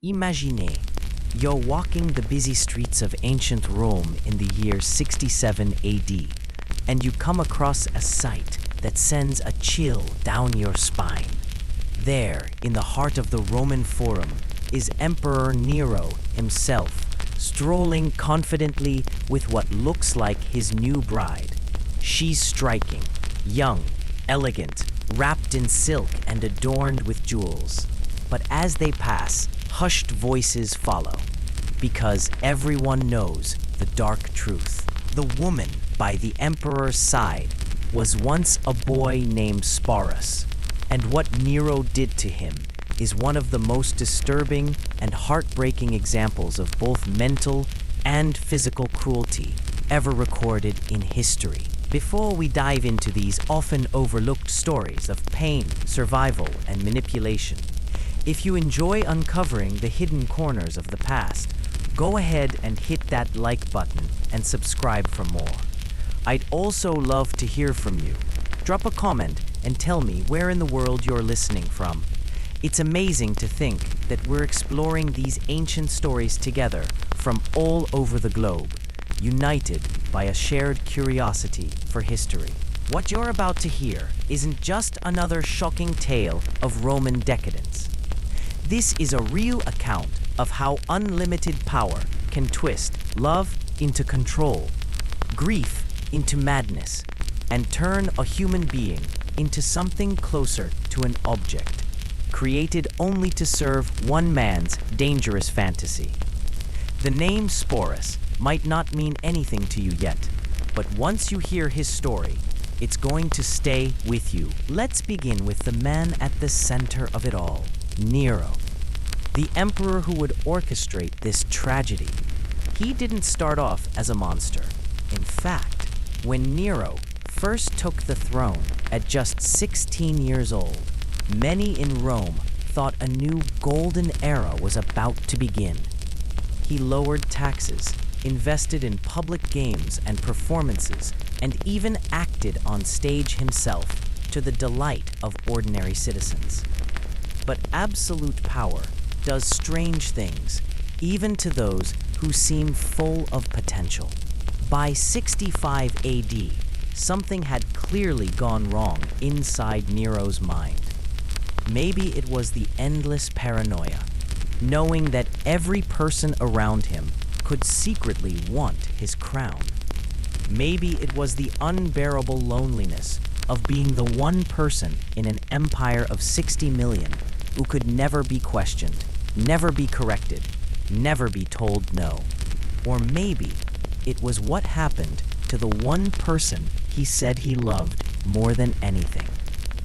Imaginez, you're walking the busy streets of ancient Rome in the year 67 AD, and you come across a sight that sends a chill down your spine. There, in the heart of the Roman Forum, is Emperor Nero himself, strolling confidently with what looks like his new bride. She's striking, young, elegant, wrapped in silk and adorned with jewels. But as they pass, hushed voices follow, because everyone knows the dark truth. The woman by the emperor's side was once a boy named Sporus, and what Nero did to him is one of the most disturbing and heartbreaking examples of both mental and physical cruelty ever recorded in history. Before we dive into these often overlooked stories of pain, survival, and manipulation, if you enjoy uncovering the hidden corners of the past, go ahead and hit that like button and subscribe for more. I'd also love to hear from you. Drop a comment and tell me where in the world you're listening from. It's amazing to think that we're exploring these ancient stories together from all over the globe, united by a shared curiosity for history. What you're about to hear isn't just another shocking tale of Roman decadence. This is a real account of how unlimited power can twist love into control, grief into madness, and turn a human being into something closer to an object, created only to serve one man's dangerous fantasy. The name Sporus might not mean anything to you yet, but once you hear his story, it's going to stay with you. Let's begin with the man at the center of it all, Nero, the emperor who would orchestrate this tragedy. He didn't start off as a monster. In fact, when Nero first took the throne at just 16 years old, many in Rome thought a new golden era was about to begin. He lowered taxes, invested in public games and performances, and even acted on stage himself to the delight of ordinary citizens. But absolute power does strange things, even to those who seem full of potential. By 65 AD, something had clearly gone wrong inside Nero's mind. Maybe it was the endless paranoia, knowing that every person around him could secretly want his crown. Maybe it was the unbearable loneliness of being the one person in an empire of 60 million who could never be questioned, never be corrected, never be told no. Or maybe it was what happened to the one person he said he loved more than anything,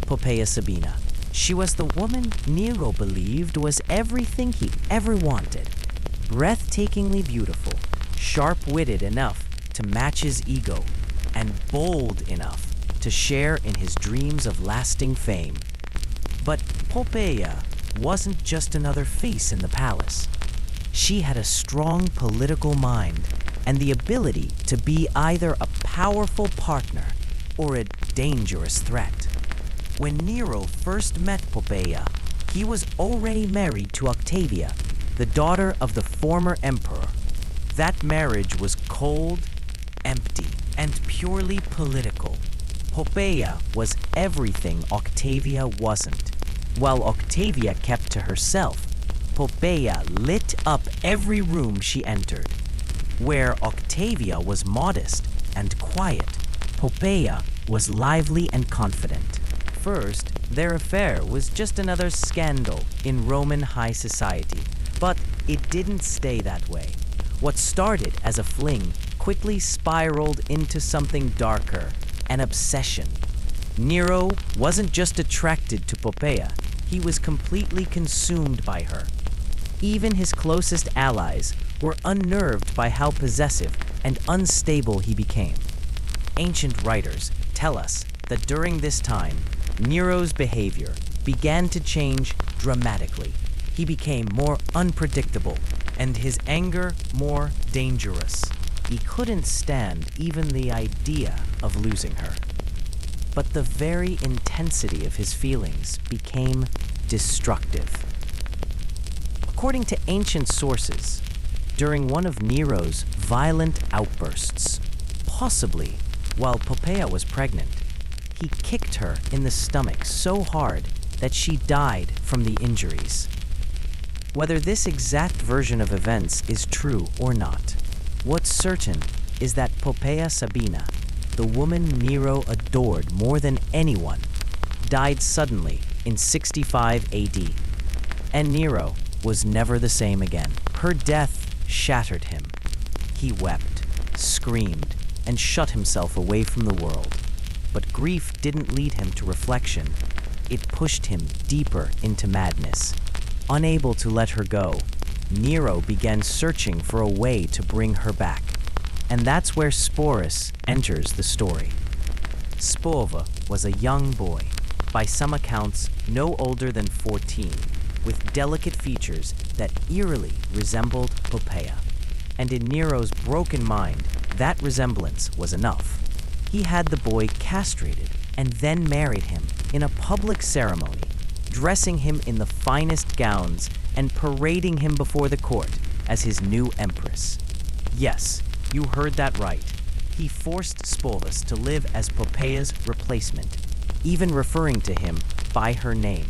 Poppaea Sabina. She was the woman Nero believed was everything he ever wanted. Breathtakingly beautiful, sharp-witted enough to match his ego, and bold enough to share in his dreams of lasting fame. But Poppaea wasn't just another face in the palace. She had a strong political mind and the ability to be either a powerful partner or a dangerous threat. When Nero first met Poppaea, he was already married to Octavia, the daughter of the former emperor. That marriage was cold, empty, and purely political. Poppaea was everything Octavia wasn't. While Octavia kept to herself, Poppaea lit up every room she entered. Where Octavia was modest and quiet, Poppaea was lively and confident. First, their affair was just another scandal in Roman high society, but it didn't stay that way. What started as a fling quickly spiraled into something darker, an obsession. Nero wasn't just attracted to Poppaea, he was completely consumed by her. Even his closest allies were unnerved by how possessive and unstable he became. Ancient writers tell us that during this time, Nero's behavior began to change dramatically. He became more unpredictable, and his anger more dangerous. He couldn't stand even the idea of losing her. But the very intensity of his feelings became destructive. According to ancient sources, during one of Nero's violent outbursts, possibly while Poppaea was pregnant, he kicked her in the stomach so hard that she died from the injuries. Whether this exact version of events is true or not, what's certain is that Poppaea Sabina, the woman Nero adored more than anyone, died suddenly in 65 AD, and Nero was never the same again. Her death shattered him. He wept, screamed, and shut himself away from the world. But grief didn't lead him to reflection. It pushed him deeper into madness. Unable to let her go, Nero began searching for a way to bring her back. And that's where Sporus enters the story. Sporus was a young boy, by some accounts no older than 14, with delicate features that eerily resembled Poppaea. And in Nero's broken mind, that resemblance was enough. He had the boy castrated and then married him in a public ceremony, dressing him in the finest gowns and parading him before the court as his new empress. Yes, you heard that right. He forced Sporus to live as Poppaea's replacement, even referring to him by her name.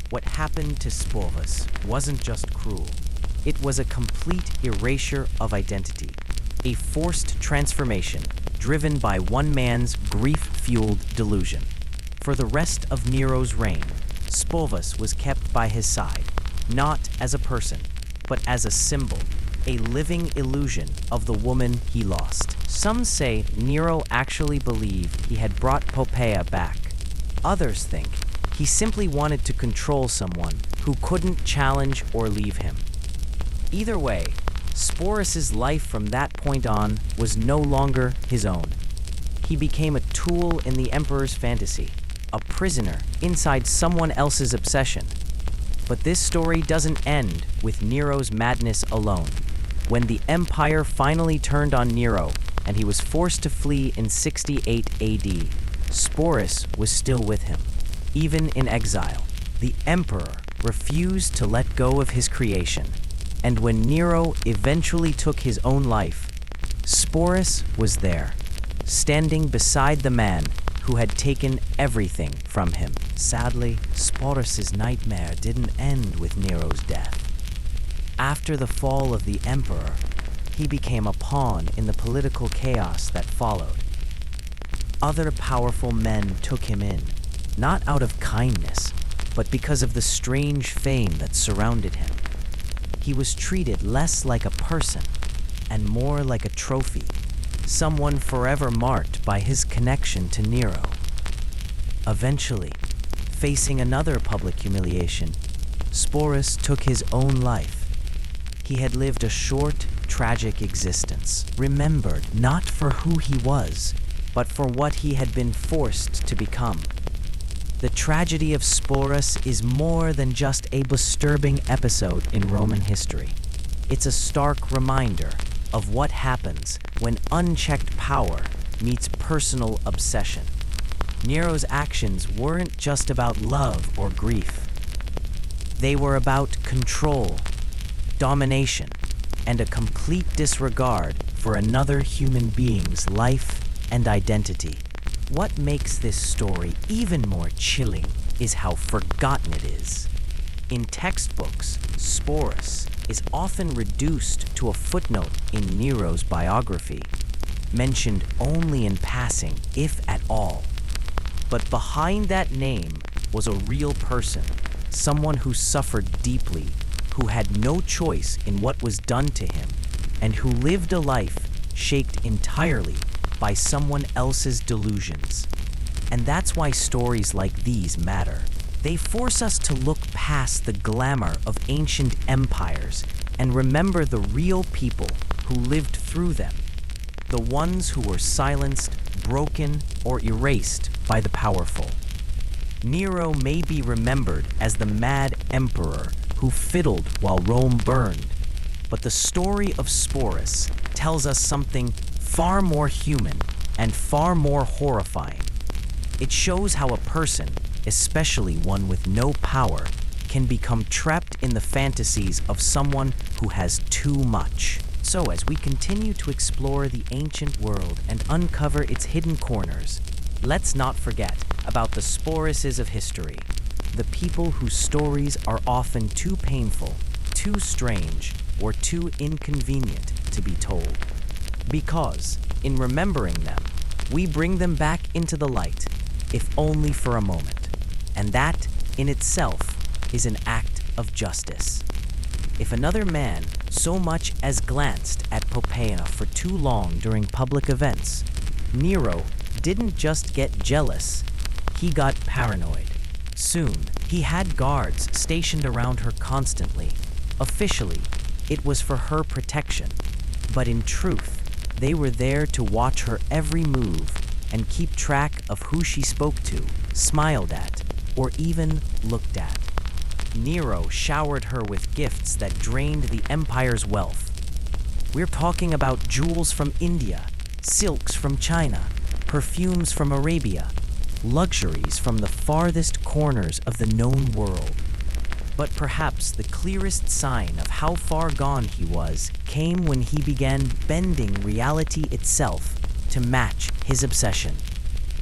What happened to Sporus wasn't just cruel. It was a complete erasure of identity, a forced transformation driven by one man's grief-fueled delusion. For the rest of Nero's reign, Sporus was kept by his side, not as a person, but as a symbol, a living illusion of the woman he lost. Some say Nero actually believed he had brought Poppaea back. Others think he simply wanted to control someone who couldn't challenge or leave him. Either way, Sporus's life from that point on was no longer his own. He became a tool in the emperor's fantasy, a prisoner inside someone else's obsession. But this story doesn't end with Nero's madness alone. When the empire finally turned on Nero and he was forced to flee in 68 AD, Sporus was still with him. Even in exile, the emperor refused to let go of his creation. And when Nero eventually took his own life, Sporus was there, standing beside the man who had taken everything from him. Sadly, Sporus's nightmare didn't end with Nero's death. After the fall of the emperor, he became a pawn in the political chaos that followed. Other powerful men took him in, not out of kindness, but because of the strange fame that surrounded him. He was treated less like a person and more like a trophy, someone forever marked by his connection to Nero. Eventually, facing another public humiliation, Sporus took his own life. He had lived a short, tragic existence, remembered not for who he was, but for what he had been forced to become. The tragedy of Sporus is more than just a disturbing episode in Roman history. It's a stark reminder of what happens when unchecked power meets personal obsession. Nero's actions weren't just about love or grief. They were about control, domination, and a complete disregard for another human being's life and identity. What makes this story even more chilling is how forgotten it is. In textbooks, Sporus is often reduced to a footnote in Nero's biography, mentioned only in passing, if at all. But behind that name was a real person, someone who suffered deeply, who had no choice in what was done to him, and who lived a life shaped entirely by someone else's delusions. And that's why stories like these matter. They force us to look past the glamour of ancient empires and remember the real people who lived through them, the ones who were silenced, broken, or erased by the powerful. Nero may be remembered as the mad emperor who fiddled while Rome burned, but the story of Sporus tells us something far more human and far more horrifying. It shows how a person, especially one with no power, can become trapped in the fantasies of someone who has too much. So as we continue to explore the ancient world and uncover its hidden corners, let's not forget about the Sporuses of history, the people whose stories are often too painful, too strange, or too inconvenient to be told. Because, in remembering them, we bring them back into the light, if only for a moment. And that, in itself, is an act of justice. If another man so much as glanced at Poppaea for too long during public events, Nero didn't just get jealous, he got paranoid. Soon, he had guards stationed around her constantly. Officially, it was for her protection, but in truth, they were there to watch her every move and keep track of who she spoke to, smiled at, or even looked at. Nero showered her with gifts that drained the empire's wealth. We're talking about jewels from India, silks from China, perfumes from Arabia, luxuries from the farthest corners of the known world. But perhaps the clearest sign of how far gone he was came when he began bending reality itself to match his obsession.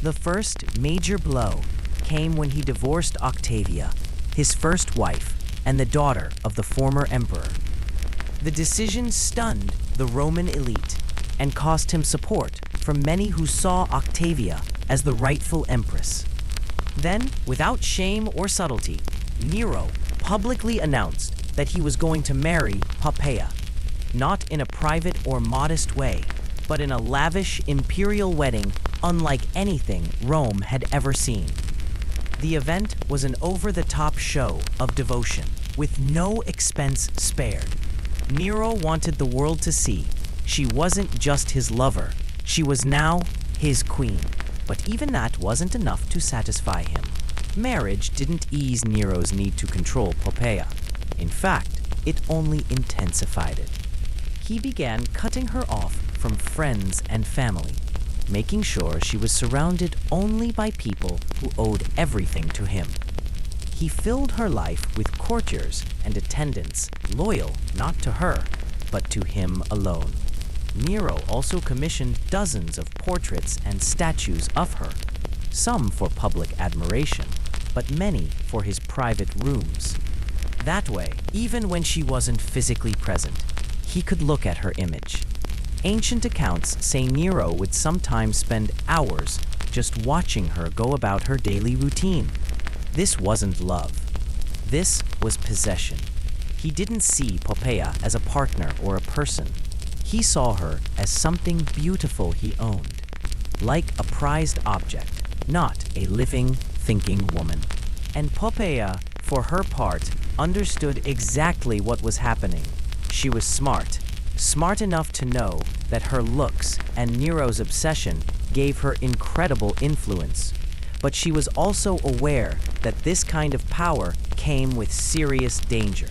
The first major blow came when he divorced Octavia, his first wife and the daughter of the former emperor. The decision stunned the Roman elite and cost him support from many who saw Octavia as the rightful empress. Then, without shame or subtlety, Nero publicly announced that he was going to marry Poppaea, not in a private or modest way, but in a lavish imperial wedding unlike anything Rome had ever seen. The event was an over-the-top show of devotion, with no expense spared. Nero wanted the world to see she wasn't just his lover, she was now his queen. But even that wasn't enough to satisfy him. Marriage didn't ease Nero's need to control Poppaea. In fact, it only intensified it. He began cutting her off from friends and family, making sure she was surrounded only by people who owed everything to him. He filled her life with courtiers and attendants, loyal not to her, but to him alone. Nero also commissioned dozens of portraits and statues of her, some for public admiration, but many for his private rooms. That way, even when she wasn't physically present, he could look at her image. Ancient accounts say Nero would sometimes spend hours just watching her go about her daily routine. This wasn't love. This was possession. He didn't see Poppaea as a partner or a person. He saw her as something beautiful he owned, like a prized object, not a living, thinking woman. And Poppaea, for her part, understood exactly what was happening. She was smart enough to know that her looks and Nero's obsession gave her incredible influence. But she was also aware that this kind of power came with serious danger.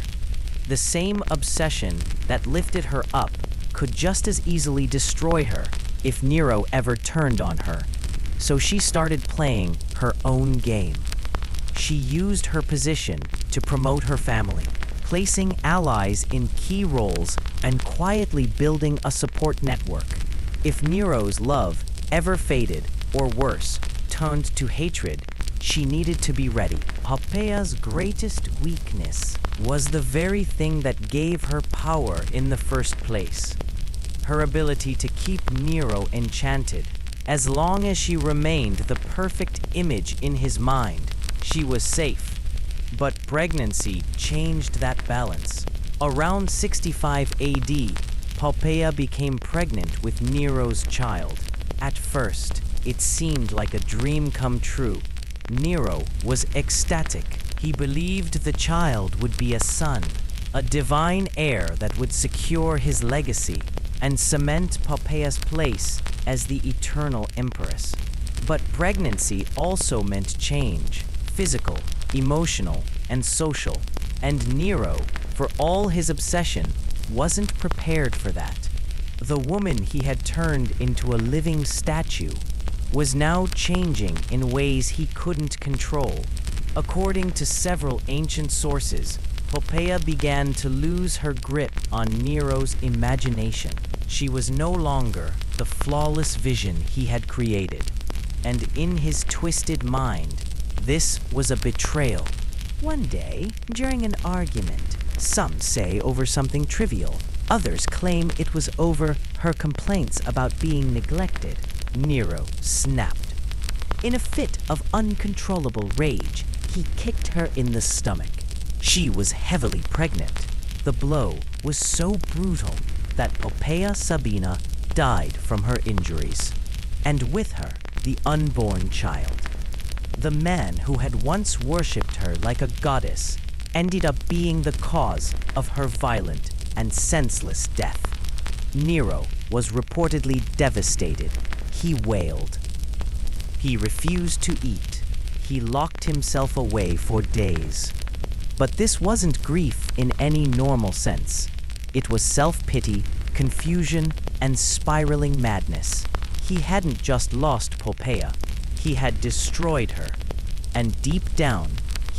The same obsession that lifted her up could just as easily destroy her if Nero ever turned on her. So she started playing her own game. She used her position to promote her family, placing allies in key roles and quietly building a support network. If Nero's love ever faded, or worse, turned to hatred, she needed to be ready. Poppaea's greatest weakness was the very thing that gave her power in the first place. Her ability to keep Nero enchanted. As long as she remained the perfect image in his mind, she was safe. But pregnancy changed that balance. Around 65 AD, Poppaea became pregnant with Nero's child. At first, it seemed like a dream come true. Nero was ecstatic. He believed the child would be a son, a divine heir that would secure his legacy and cement Poppaea's place as the eternal empress. But pregnancy also meant change, physical, emotional, and social. And Nero, for all his obsession, wasn't prepared for that. The woman he had turned into a living statue was now changing in ways he couldn't control. According to several ancient sources, Poppaea began to lose her grip on Nero's imagination. She was no longer the flawless vision he had created, and in his twisted mind, this was a betrayal. One day, during an argument, some say over something trivial, others claim it was over her complaints about being neglected, Nero snapped. In a fit of uncontrollable rage, he kicked her in the stomach. She was heavily pregnant. The blow was so brutal that Poppaea Sabina died from her injuries, and with her, the unborn child. The man who had once worshipped her like a goddess ended up being the cause of her violent and senseless death. Nero was reportedly devastated. He wailed. He refused to eat. He locked himself away for days. But this wasn't grief in any normal sense. It was self-pity, confusion, and spiraling madness. He hadn't just lost Poppaea. He had destroyed her. And deep down,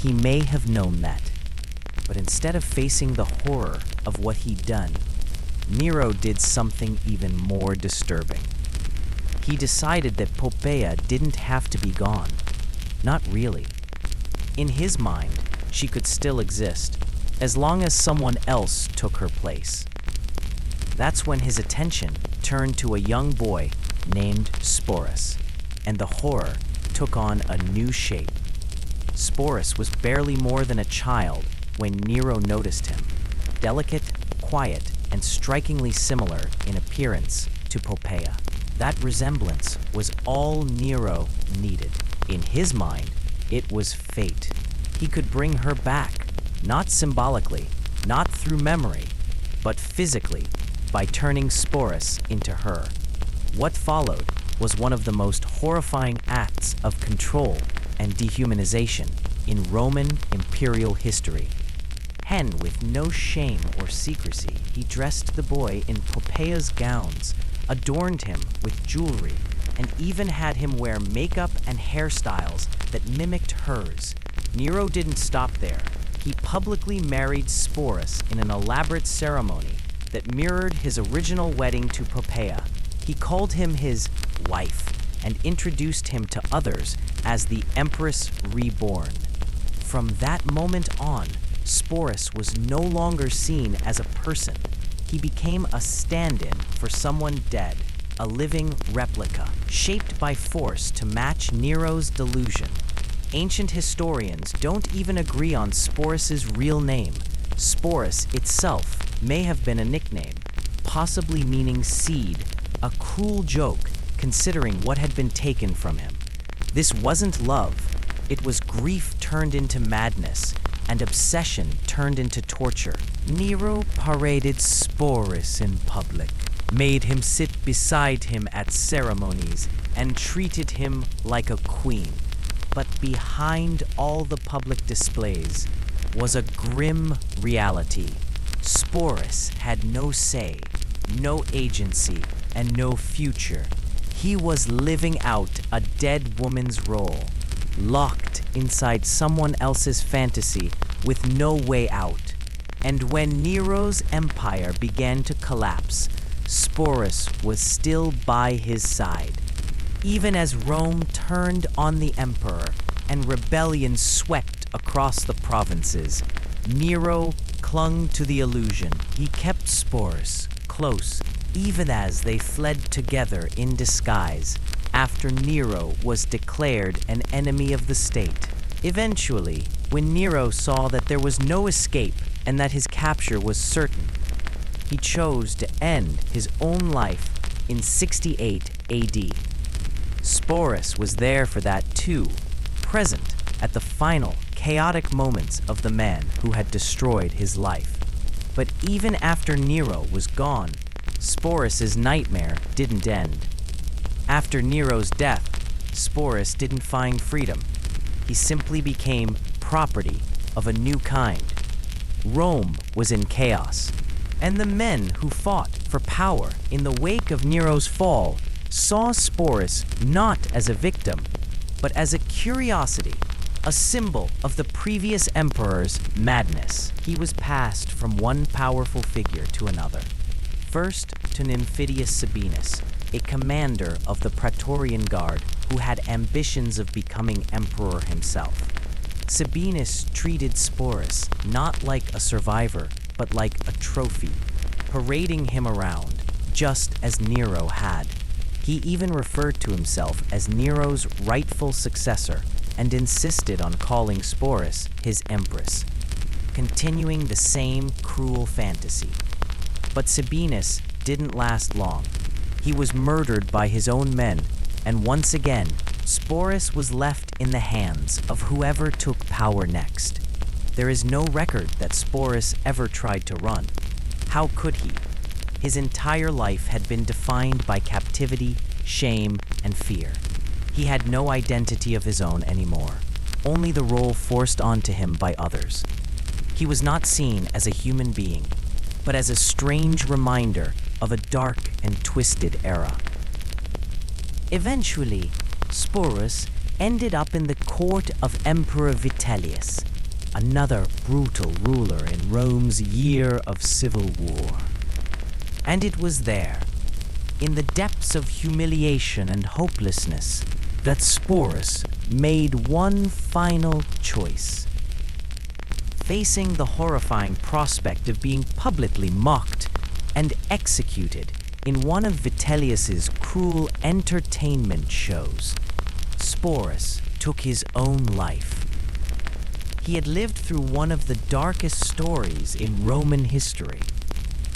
he may have known that. But instead of facing the horror of what he'd done, Nero did something even more disturbing. He decided that Poppaea didn't have to be gone. Not really. In his mind, she could still exist, as long as someone else took her place. That's when his attention turned to a young boy named Sporus, and the horror took on a new shape. Sporus was barely more than a child when Nero noticed him, delicate, quiet, and strikingly similar in appearance to Poppaea. That resemblance was all Nero needed. In his mind, it was fate. He could bring her back, not symbolically, not through memory, but physically, by turning Sporus into her. What followed was one of the most horrifying acts of control and dehumanization in Roman imperial history. And with no shame or secrecy, he dressed the boy in Poppaea's gowns, adorned him with jewelry, and even had him wear makeup and hairstyles that mimicked hers. Nero didn't stop there. He publicly married Sporus in an elaborate ceremony that mirrored his original wedding to Poppaea. He called him his wife and introduced him to others as the Empress Reborn. From that moment on, Sporus was no longer seen as a person. He became a stand-in for someone dead, a living replica, shaped by force to match Nero's delusion. Ancient historians don't even agree on Sporus's real name. Sporus itself may have been a nickname, possibly meaning seed, a cruel joke considering what had been taken from him. This wasn't love. It was grief turned into madness, and obsession turned into torture. Nero paraded Sporus in public, made him sit beside him at ceremonies, and treated him like a queen. But behind all the public displays was a grim reality. Sporus had no say, no agency, and no future. He was living out a dead woman's role, locked inside someone else's fantasy with no way out. And when Nero's empire began to collapse, Sporus was still by his side. Even as Rome turned on the emperor and rebellion swept across the provinces, Nero clung to the illusion. He kept Sporus close, even as they fled together in disguise after Nero was declared an enemy of the state. Eventually, when Nero saw that there was no escape and that his capture was certain, he chose to end his own life in 68 AD. Sporus was there for that too, present at the final, chaotic moments of the man who had destroyed his life. But even after Nero was gone, Sporus's nightmare didn't end. After Nero's death, Sporus didn't find freedom. He simply became property of a new kind. Rome was in chaos, and the men who fought for power in the wake of Nero's fall saw Sporus not as a victim, but as a curiosity, a symbol of the previous emperor's madness. He was passed from one powerful figure to another. First to Nymphidius Sabinus, a commander of the Praetorian Guard who had ambitions of becoming emperor himself. Sabinus treated Sporus not like a survivor, but like a trophy, parading him around, just as Nero had. He even referred to himself as Nero's rightful successor and insisted on calling Sporus his empress, continuing the same cruel fantasy. But Sabinus didn't last long. He was murdered by his own men, and once again, Sporus was left in the hands of whoever took power next. There is no record that Sporus ever tried to run. How could he? His entire life had been defined by captivity, shame, and fear. He had no identity of his own anymore, only the role forced onto him by others. He was not seen as a human being, but as a strange reminder of a dark and twisted era. Eventually, Sporus ended up in the court of Emperor Vitellius, another brutal ruler in Rome's year of civil war. And it was there, in the depths of humiliation and hopelessness, that Sporus made one final choice. Facing the horrifying prospect of being publicly mocked and executed in one of Vitellius's cruel entertainment shows, Sporus took his own life. He had lived through one of the darkest stories in Roman history,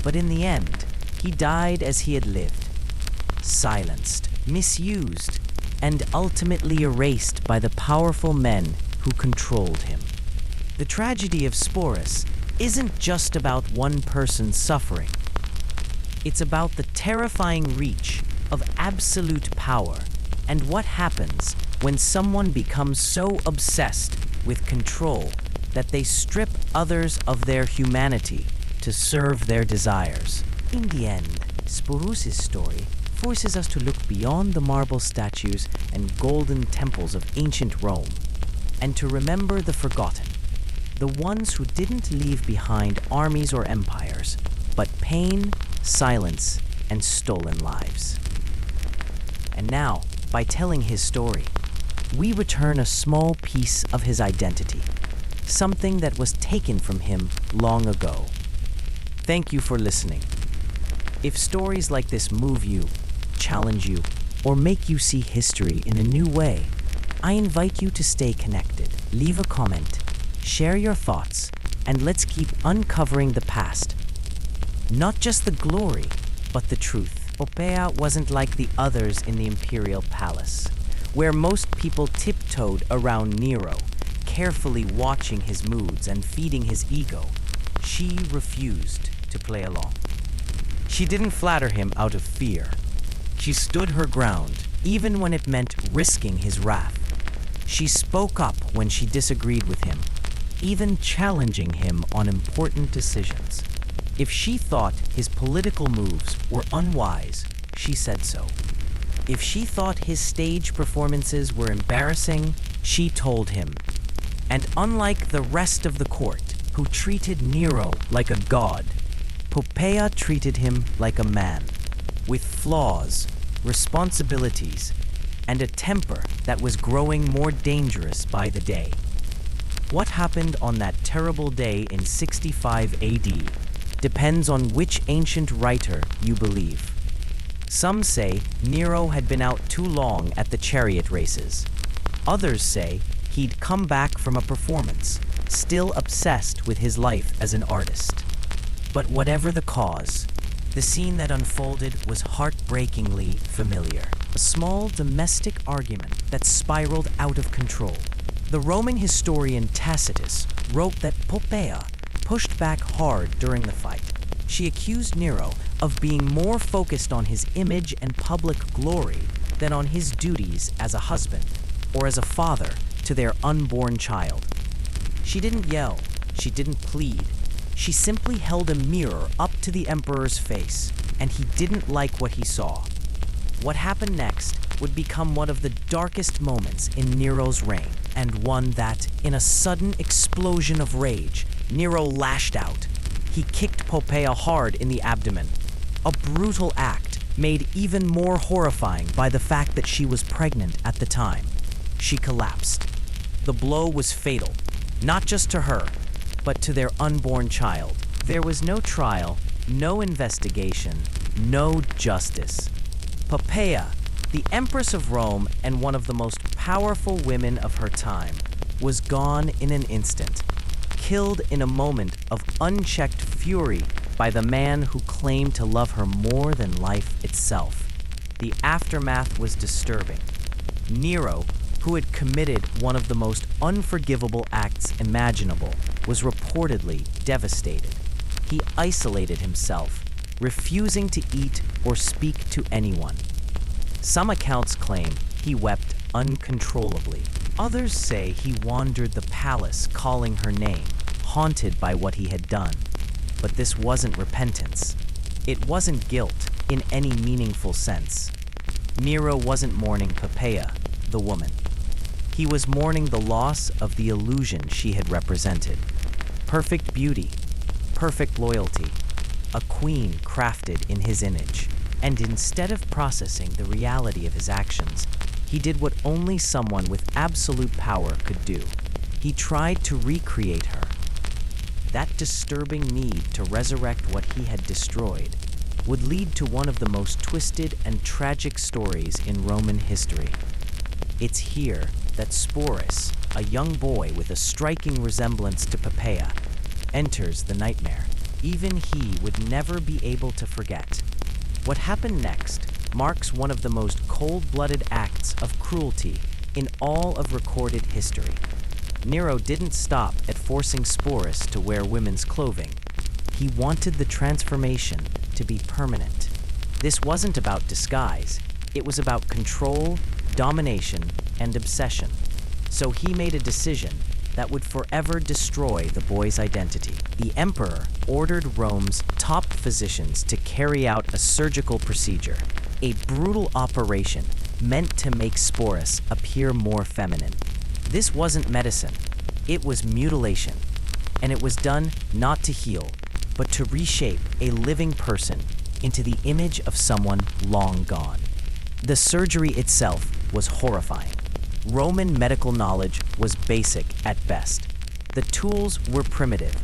but in the end, he died as he had lived, silenced, misused, and ultimately erased by the powerful men who controlled him. The tragedy of Sporus isn't just about one person's suffering. It's about the terrifying reach of absolute power and what happens when someone becomes so obsessed with control that they strip others of their humanity to serve their desires. In the end, Sporus' story forces us to look beyond the marble statues and golden temples of ancient Rome, and to remember the forgotten, the ones who didn't leave behind armies or empires, but pain, silence, and stolen lives. And now, by telling his story, we return a small piece of his identity, something that was taken from him long ago. Thank you for listening. If stories like this move you, challenge you, or make you see history in a new way, I invite you to stay connected. Leave a comment, share your thoughts, and let's keep uncovering the past. Not just the glory, but the truth. Poppaea wasn't like the others in the imperial palace, where most people tiptoed around Nero, carefully watching his moods and feeding his ego. She refused to play along. She didn't flatter him out of fear. She stood her ground, even when it meant risking his wrath. She spoke up when she disagreed with him, even challenging him on important decisions. If she thought his political moves were unwise, she said so. If she thought his stage performances were embarrassing, she told him. And unlike the rest of the court, who treated Nero like a god, Poppaea treated him like a man, with flaws, responsibilities, and a temper that was growing more dangerous by the day. What happened on that terrible day in 65 AD depends on which ancient writer you believe. Some say Nero had been out too long at the chariot races. Others say he'd come back from a performance, still obsessed with his life as an artist. But whatever the cause, the scene that unfolded was heartbreakingly familiar. A small domestic argument that spiraled out of control. The Roman historian Tacitus wrote that Poppaea pushed back hard during the fight. She accused Nero of being more focused on his image and public glory than on his duties as a husband or as a father to their unborn child. She didn't yell, she didn't plead. She simply held a mirror up to the emperor's face, and he didn't like what he saw. What happened next would become one of the darkest moments in Nero's reign, and one that, in a sudden explosion of rage, Nero lashed out. He kicked Poppaea hard in the abdomen, a brutal act made even more horrifying by the fact that she was pregnant at the time. She collapsed. The blow was fatal, not just to her, but to their unborn child. There was no trial, no investigation, no justice. Poppaea, the Empress of Rome and one of the most powerful women of her time, was gone in an instant, killed in a moment of unchecked fury by the man who claimed to love her more than life itself. The aftermath was disturbing. Nero, who had committed one of the most unforgivable acts imaginable, was reportedly devastated. He isolated himself, refusing to eat or speak to anyone. Some accounts claim he wept uncontrollably. Others say he wandered the palace calling her name, haunted by what he had done. But this wasn't repentance. It wasn't guilt in any meaningful sense. Nero wasn't mourning Poppaea, the woman. He was mourning the loss of the illusion she had represented. Perfect beauty, perfect loyalty, a queen crafted in his image. And instead of processing the reality of his actions, he did what only someone with absolute power could do. He tried to recreate her. That disturbing need to resurrect what he had destroyed would lead to one of the most twisted and tragic stories in Roman history. It's here that Sporus, a young boy with a striking resemblance to Poppaea, enters the nightmare. Even he would never be able to forget. What happened next marks one of the most cold-blooded acts of cruelty in all of recorded history. Nero didn't stop at forcing Sporus to wear women's clothing. He wanted the transformation to be permanent. This wasn't about disguise. It was about control, domination, and obsession. So he made a decision that would forever destroy the boy's identity. The emperor ordered Rome's top physicians to carry out a surgical procedure, a brutal operation meant to make Sporus appear more feminine. This wasn't medicine, it was mutilation, and it was done not to heal, but to reshape a living person into the image of someone long gone. The surgery itself was horrifying. Roman medical knowledge was basic at best. The tools were primitive: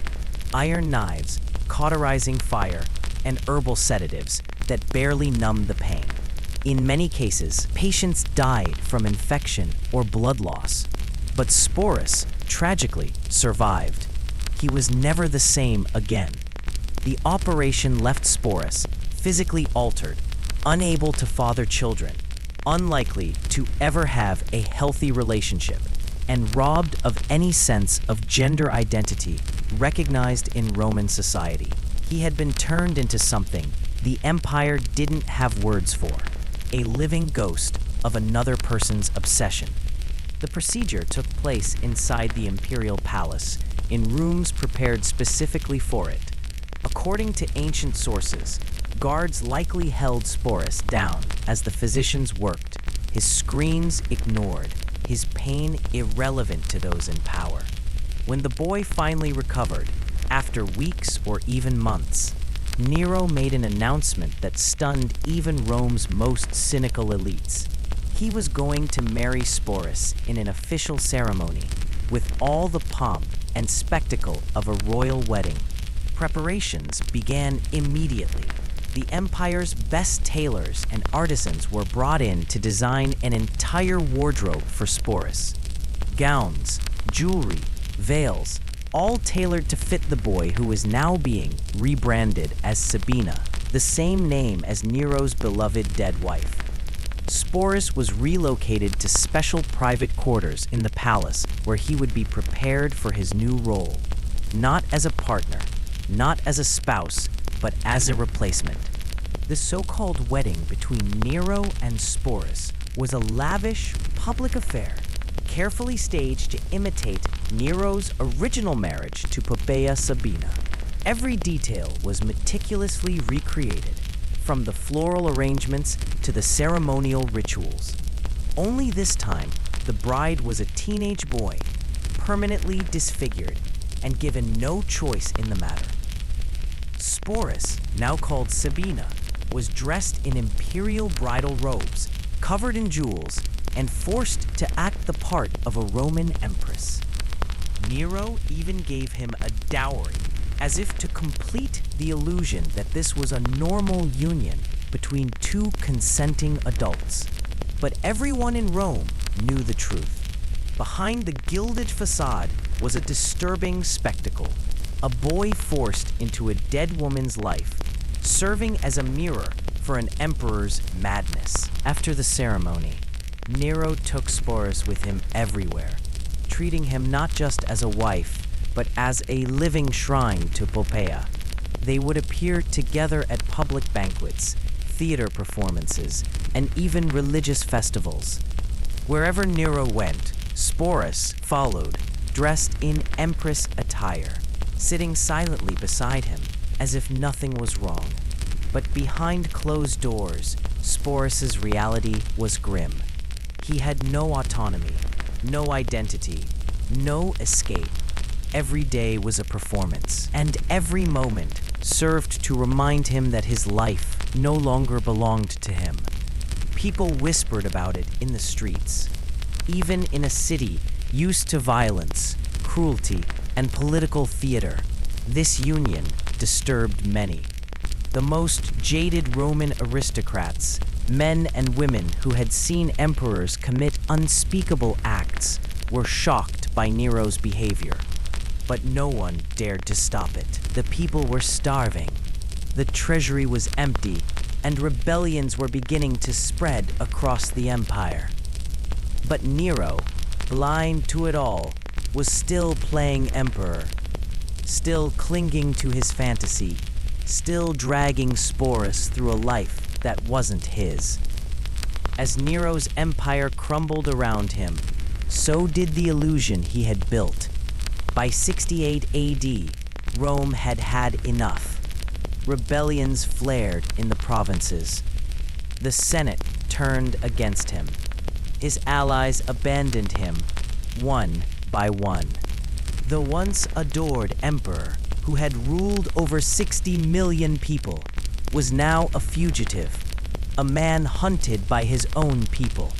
iron knives, cauterizing fire, and herbal sedatives that barely numbed the pain. In many cases, patients died from infection or blood loss. But Sporus, tragically, survived. He was never the same again. The operation left Sporus physically altered, unable to father children, unlikely to ever have a healthy relationship, and robbed of any sense of gender identity recognized in Roman society. He had been turned into something the empire didn't have words for, a living ghost of another person's obsession. The procedure took place inside the imperial palace, in rooms prepared specifically for it. According to ancient sources, guards likely held Sporus down as the physicians worked, his screams ignored, his pain irrelevant to those in power. When the boy finally recovered, after weeks or even months, Nero made an announcement that stunned even Rome's most cynical elites. He was going to marry Sporus in an official ceremony, with all the pomp and spectacle of a royal wedding. Preparations began immediately. The empire's best tailors and artisans were brought in to design an entire wardrobe for Sporus. Gowns, jewelry, veils, all tailored to fit the boy who was now being rebranded as Sabina, the same name as Nero's beloved dead wife. Sporus was relocated to special private quarters in the palace where he would be prepared for his new role, not as a partner, not as a spouse, but as a replacement. The so-called wedding between Nero and Sporus was a lavish, public affair, carefully staged to imitate Nero's original marriage to Poppaea Sabina. Every detail was meticulously recreated, from the floral arrangements to the ceremonial rituals. Only this time, The bride was a teenage boy, permanently disfigured and given no choice in the matter. Sporus, now called Sabina, was dressed in imperial bridal robes, covered in jewels, and forced to act the part of a Roman empress. Nero even gave him a dowry, as if to complete the illusion that this was a normal union between two consenting adults. But everyone in Rome knew the truth. Behind the gilded facade was a disturbing spectacle, a boy forced into a dead woman's life, serving as a mirror for an emperor's madness. After the ceremony, Nero took Sporus with him everywhere, treating him not just as a wife, but as a living shrine to Poppaea. They would appear together at public banquets, theater performances, and even religious festivals. Wherever Nero went, Sporus followed, dressed in empress attire, sitting silently beside him, as if nothing was wrong. But behind closed doors, Sporus's reality was grim. He had no autonomy, no identity, no escape. Every day was a performance, and every moment served to remind him that his life no longer belonged to him. People whispered about it in the streets. Even in a city used to violence, cruelty, and political theater, this union disturbed many. The most jaded Roman aristocrats, men and women who had seen emperors commit unspeakable acts, were shocked by Nero's behavior. But no one dared to stop it. The people were starving. The treasury was empty, and rebellions were beginning to spread across the empire. But Nero, blind to it all, was still playing emperor, still clinging to his fantasy, still dragging Sporus through a life that wasn't his. As Nero's empire crumbled around him, so did the illusion he had built. By 68 AD, Rome had had enough. Rebellions flared in the provinces. The Senate turned against him. His allies abandoned him, one by one. The once adored emperor, who had ruled over 60 million people, was now a fugitive, a man hunted by his own people.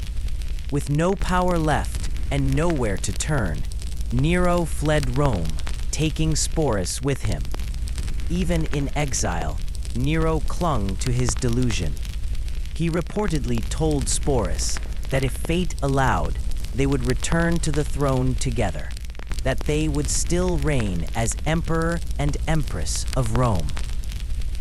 With no power left and nowhere to turn, Nero fled Rome, taking Sporus with him. Even in exile, Nero clung to his delusion. He reportedly told Sporus that if fate allowed, they would return to the throne together, that they would still reign as emperor and empress of Rome.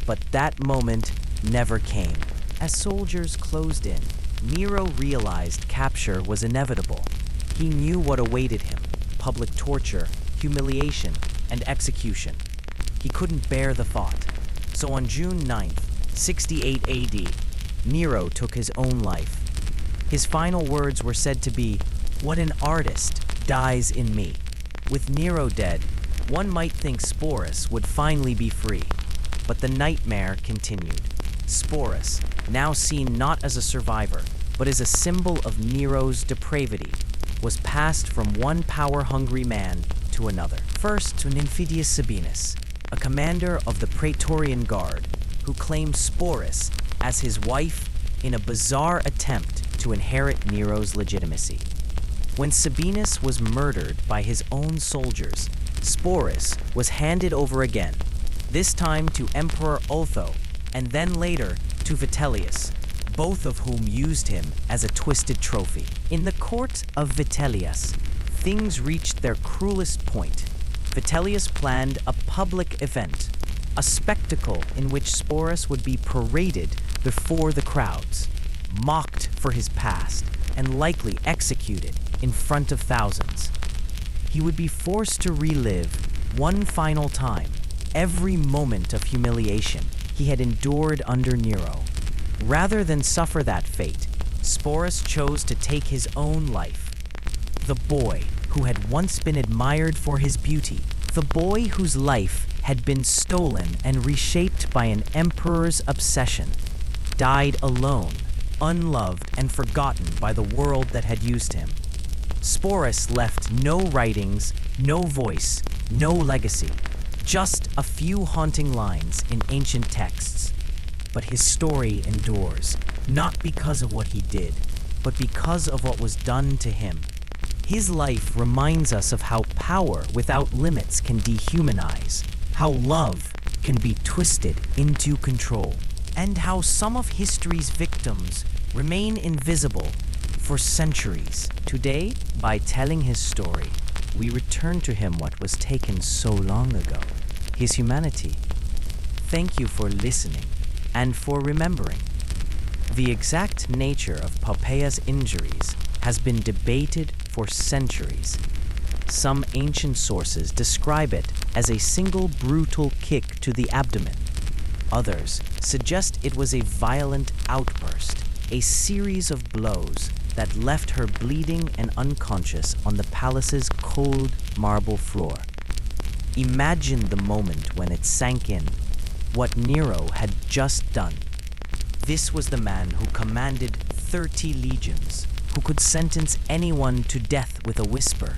But that moment never came. As soldiers closed in, Nero realized capture was inevitable. He knew what awaited him: public torture, humiliation, and execution. He couldn't bear the thought. So on June 9th, 68 AD, Nero took his own life. His final words were said to be, "What an artist dies in me." With Nero dead, one might think Sporus would finally be free. But the nightmare continued. Sporus, now seen not as a survivor, but as a symbol of Nero's depravity, was passed from one power-hungry man to another. First to Nymphidius Sabinus, a commander of the Praetorian Guard, who claimed Sporus as his wife in a bizarre attempt to inherit Nero's legitimacy. When Sabinus was murdered by his own soldiers, Sporus was handed over again, this time to Emperor Otho, and then later to Vitellius, both of whom used him as a twisted trophy. In the court of Vitellius, things reached their cruelest point. Vitellius planned a public event, a spectacle in which Sporus would be paraded before the crowds, mocked for his past, and likely executed in front of thousands. He would be forced to relive, one final time, every moment of humiliation he had endured under Nero. Rather than suffer that fate, Sporus chose to take his own life. The boy who had once been admired for his beauty, the boy whose life had been stolen and reshaped by an emperor's obsession, died alone, unloved and forgotten by the world that had used him. Sporus left no writings, no voice, no legacy, just a few haunting lines in ancient texts. But his story endures, not because of what he did, but because of what was done to him. His life reminds us of how power without limits can dehumanize, how love can be twisted into control, and how some of history's victims remain invisible for centuries. Today, by telling his story, we return to him what was taken so long ago, his humanity. Thank you for listening and for remembering. The exact nature of Poppaea's injuries has been debated for centuries. Some ancient sources describe it as a single brutal kick to the abdomen. Others suggest it was a violent outburst, a series of blows that left her bleeding and unconscious on the palace's cold marble floor. Imagine the moment when it sank in, what Nero had just done. This was the man who commanded 30 legions, who could sentence anyone to death with a whisper,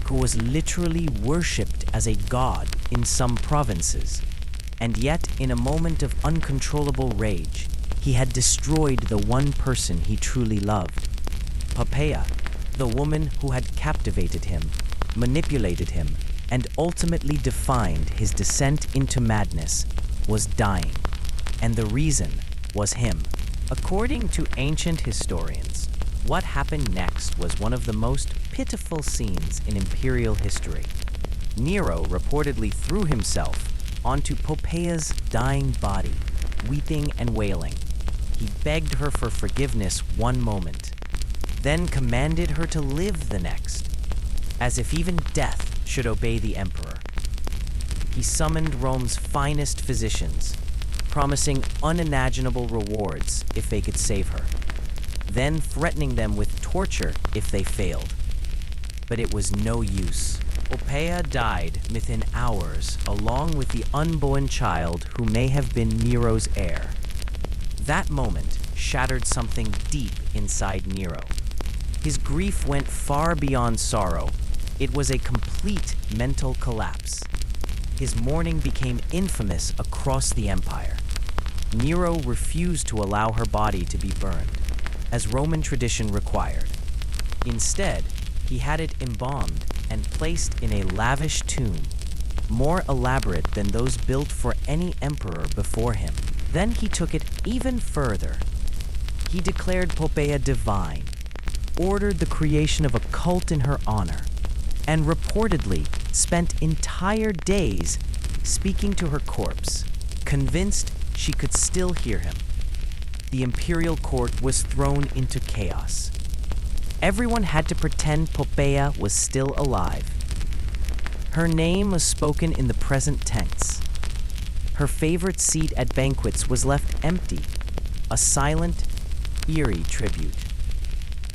who was literally worshipped as a god in some provinces. And yet, in a moment of uncontrollable rage, he had destroyed the one person he truly loved. Poppaea, the woman who had captivated him, manipulated him, and ultimately defined his descent into madness, was dying. And the reason was him. According to ancient historians, what happened next was one of the most pitiful scenes in imperial history. Nero reportedly threw himself onto Poppaea's dying body, weeping and wailing. He begged her for forgiveness one moment, then commanded her to live the next, as if even death should obey the emperor. He summoned Rome's finest physicians, promising unimaginable rewards if they could save her, then threatening them with torture if they failed. But it was no use. Poppaea died within hours, along with the unborn child who may have been Nero's heir. That moment shattered something deep inside Nero. His grief went far beyond sorrow. It was a complete mental collapse. His mourning became infamous across the empire. Nero refused to allow her body to be burned, as Roman tradition required. Instead, he had it embalmed and placed in a lavish tomb, more elaborate than those built for any emperor before him. Then he took it even further. He declared Poppaea divine, ordered the creation of a cult in her honor, and reportedly spent entire days speaking to her corpse, convinced she could still hear him. The imperial court was thrown into chaos. Everyone had to pretend Poppaea was still alive. Her name was spoken in the present tense. Her favorite seat at banquets was left empty, a silent, eerie tribute.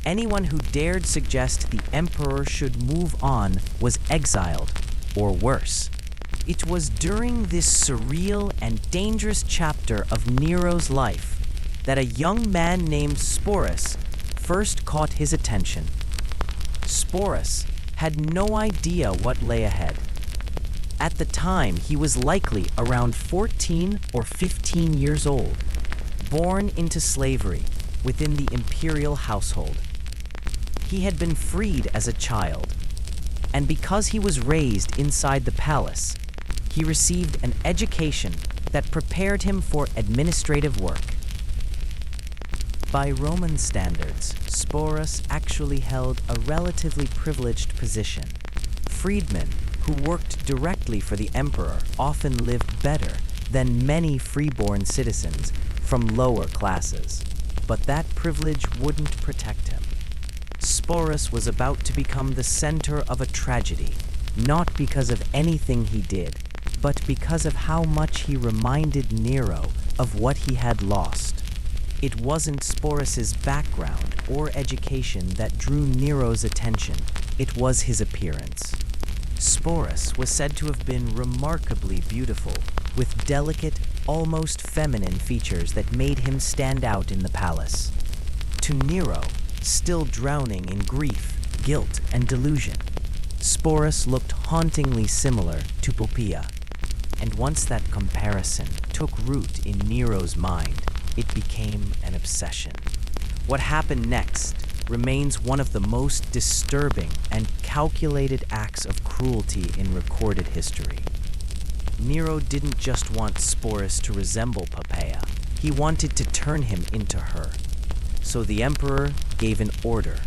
Anyone who dared suggest the emperor should move on was exiled, or worse. It was during this surreal and dangerous chapter of Nero's life that a young man named Sporus first caught his attention. Sporus had no idea what lay ahead. At the time, he was likely around 14 or 15 years old, born into slavery within the imperial household. He had been freed as a child, and because he was raised inside the palace, he received an education that prepared him for administrative work. By Roman standards, Sporus actually held a relatively privileged position. Freedmen who worked directly for the emperor often lived better than many freeborn citizens from lower classes. But that privilege wouldn't protect him. Sporus was about to become the center of a tragedy, not because of anything he did, but because of how much he reminded Nero of what he had lost. It wasn't Sporus's background or education that drew Nero's attention, it was his appearance. Sporus was said to have been remarkably beautiful, with delicate, almost feminine features that made him stand out in the palace. To Nero, still drowning in grief, guilt and delusion. Sporus looked hauntingly similar to Poppaea, and once that comparison took root in Nero's mind, it became an obsession. What happened next remains one of the most disturbing and calculated acts of cruelty in recorded history. Nero didn't just want Sporus to resemble Poppaea, he wanted to turn him into her. So the emperor gave an order.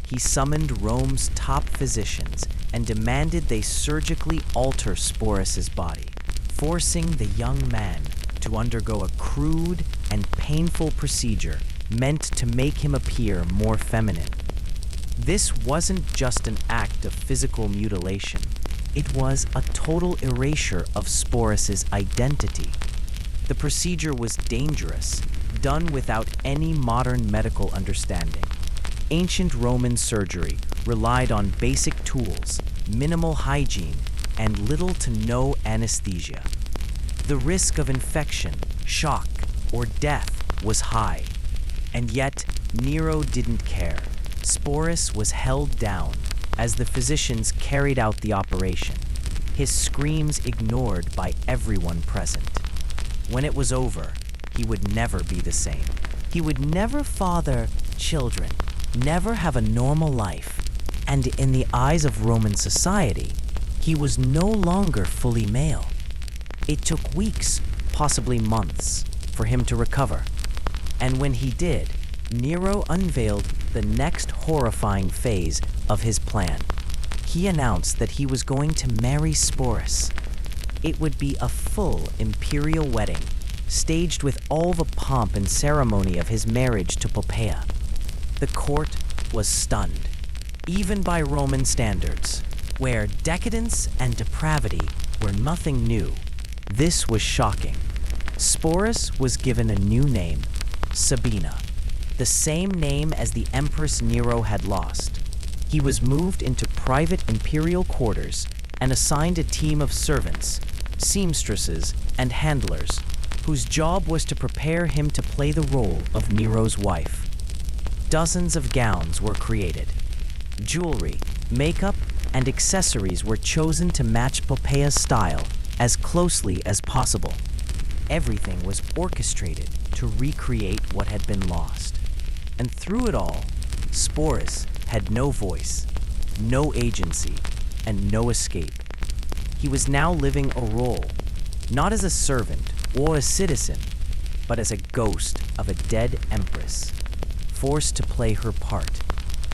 He summoned Rome's top physicians and demanded they surgically alter Sporus's body, forcing the young man to undergo a crude and painful procedure meant to make him appear more feminine. This wasn't just an act of physical mutilation, it was a total erasure of Sporus's identity. The procedure was dangerous, done without any modern medical understanding. Ancient Roman surgery relied on basic tools, minimal hygiene, and little to no anesthesia. The risk of infection, shock, or death was high. And yet, Nero didn't care. Sporus was held down as the physicians carried out the operation, his screams ignored by everyone present. When it was over, he would never be the same. He would never father children, never have a normal life, and in the eyes of Roman society, he was no longer fully male. It took weeks, possibly months, for him to recover. And when he did, Nero unveiled the next horrifying phase of his plan. He announced that he was going to marry Sporus. It would be a full imperial wedding, staged with all the pomp and ceremony of his marriage to Poppaea. The court was stunned, even by Roman standards, where decadence and depravity were nothing new. This was shocking. Sporus was given a new name, Sabina, the same name as the Empress Nero had lost. He was moved into private imperial quarters and assigned a team of servants, seamstresses, and handlers, whose job was to prepare him to play the role of Nero's wife. Dozens of gowns were created. Jewelry, makeup, and accessories were chosen to match Poppaea's style as closely as possible. Everything was orchestrated to recreate what had been lost. And through it all, Sporus had no voice, no agency, and no escape. He was now living a role, not as a servant or a citizen, but as a ghost of a dead empress, forced to play her part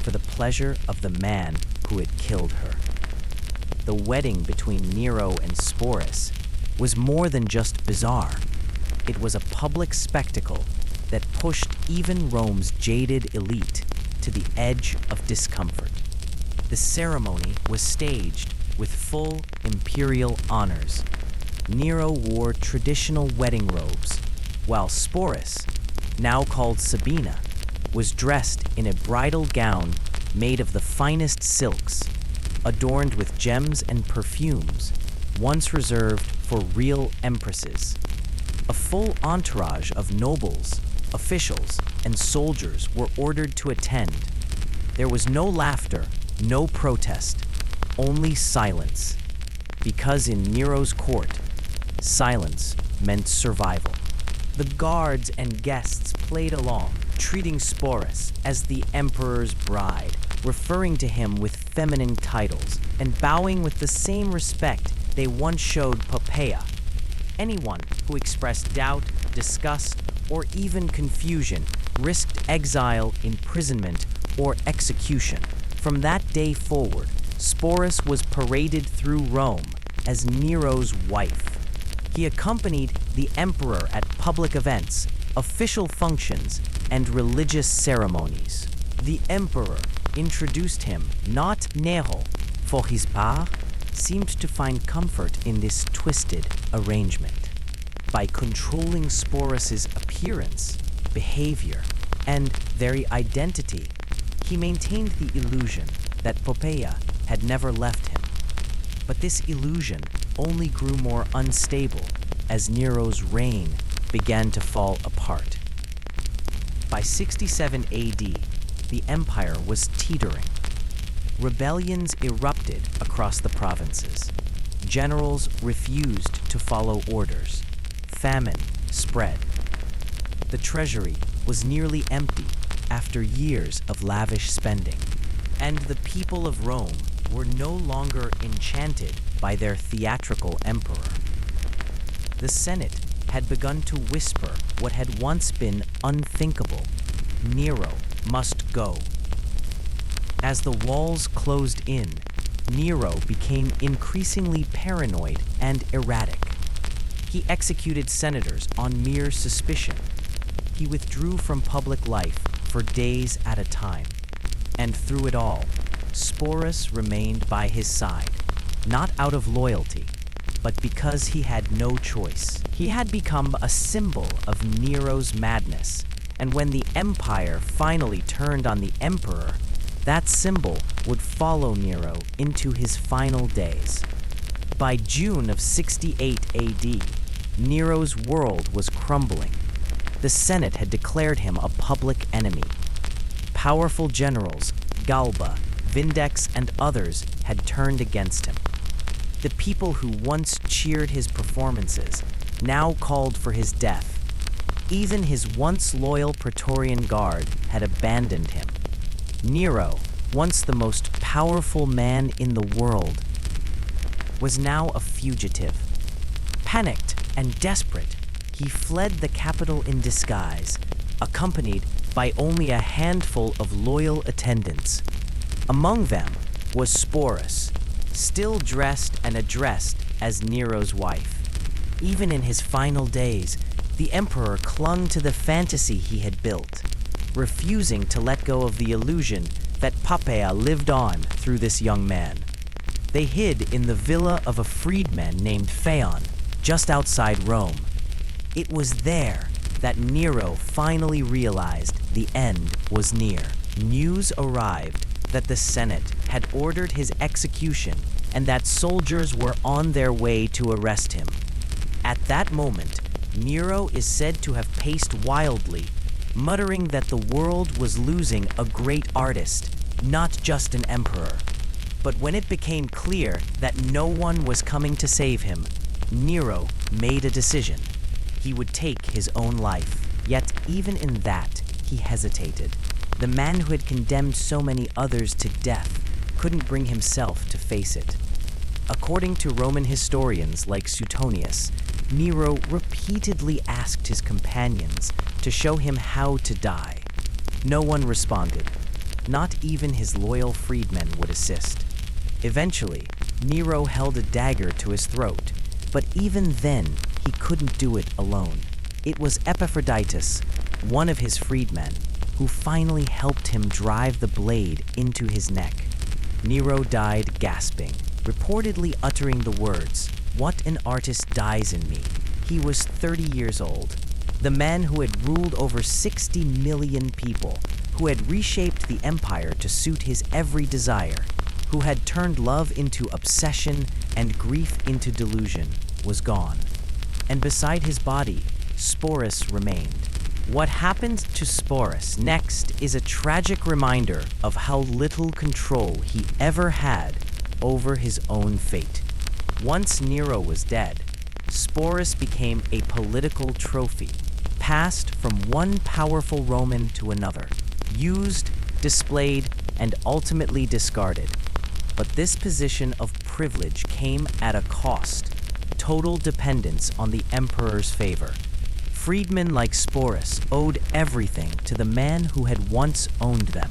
for the pleasure of the man who had killed her. The wedding between Nero and Sporus was more than just bizarre. It was a public spectacle that pushed even Rome's jaded elite to the edge of discomfort. The ceremony was staged with full imperial honors. Nero wore traditional wedding robes, while Sporus, now called Sabina, was dressed in a bridal gown made of the finest silks, adorned with gems and perfumes, once reserved for real empresses. A full entourage of nobles, officials, and soldiers were ordered to attend. There was no laughter, no protest, only silence. Because in Nero's court, silence meant survival. The guards and guests played along, treating Sporus as the emperor's bride, referring to him with feminine titles, and bowing with the same respect they once showed Poppaea. Anyone who expressed doubt, disgust, or even confusion risked exile, imprisonment, or execution. From that day forward, Sporus was paraded through Rome as Nero's wife. He accompanied the emperor at public events, official functions, and religious ceremonies. The emperor introduced him, not Nero, for his part, seemed to find comfort in this twisted arrangement. By controlling Sporus's appearance, behavior, and very identity, he maintained the illusion that Poppaea had never left him. But this illusion only grew more unstable as Nero's reign began to fall apart. By 67 AD, the empire was teetering. rebellions erupted across the provinces. Generals refused to follow orders. Famine spread. The treasury was nearly empty after years of lavish spending, and the people of Rome were no longer enchanted by their theatrical emperor. The Senate had begun to whisper what had once been unthinkable: Nero must go. As the walls closed in, Nero became increasingly paranoid and erratic. He executed senators on mere suspicion. He withdrew from public life for days at a time. And through it all, Sporus remained by his side, not out of loyalty, but because he had no choice. He had become a symbol of Nero's madness, and when the empire finally turned on the emperor, that symbol would follow Nero into his final days. By June of 68 AD, Nero's world was crumbling. The Senate had declared him a public enemy. Powerful generals, Galba, Vindex, and others had turned against him. The people who once cheered his performances now called for his death. Even his once loyal Praetorian Guard had abandoned him. Nero, once the most powerful man in the world, was now a fugitive. Panicked and desperate, he fled the capital in disguise, accompanied by only a handful of loyal attendants. Among them was Sporus, still dressed and addressed as Nero's wife. Even in his final days, the emperor clung to the fantasy he had built, refusing to let go of the illusion that Poppaea lived on through this young man. They hid in the villa of a freedman named Phaon, just outside Rome. It was there that Nero finally realized the end was near. News arrived that the Senate had ordered his execution and that soldiers were on their way to arrest him. At that moment, Nero is said to have paced wildly, muttering that the world was losing a great artist, not just an emperor. But when it became clear that no one was coming to save him, Nero made a decision. He would take his own life. Yet even in that, he hesitated. The man who had condemned so many others to death couldn't bring himself to face it. According to Roman historians like Suetonius, Nero repeatedly asked his companions to show him how to die. No one responded. Not even his loyal freedmen would assist. Eventually, Nero held a dagger to his throat, but even then, he couldn't do it alone. It was Epaphroditus, one of his freedmen, who finally helped him drive the blade into his neck. Nero died gasping, reportedly uttering the words, "What an artist dies in me." He was 30 years old, the man who had ruled over 60 million people, who had reshaped the empire to suit his every desire, who had turned love into obsession and grief into delusion, was gone. And beside his body, Sporus remained. What happened to Sporus next is a tragic reminder of how little control he ever had over his own fate. Once Nero was dead, Sporus became a political trophy, passed from one powerful Roman to another, used, displayed, and ultimately discarded. But this position of privilege came at a cost: total dependence on the emperor's favor. Freedmen like Sporus owed everything to the man who had once owned them.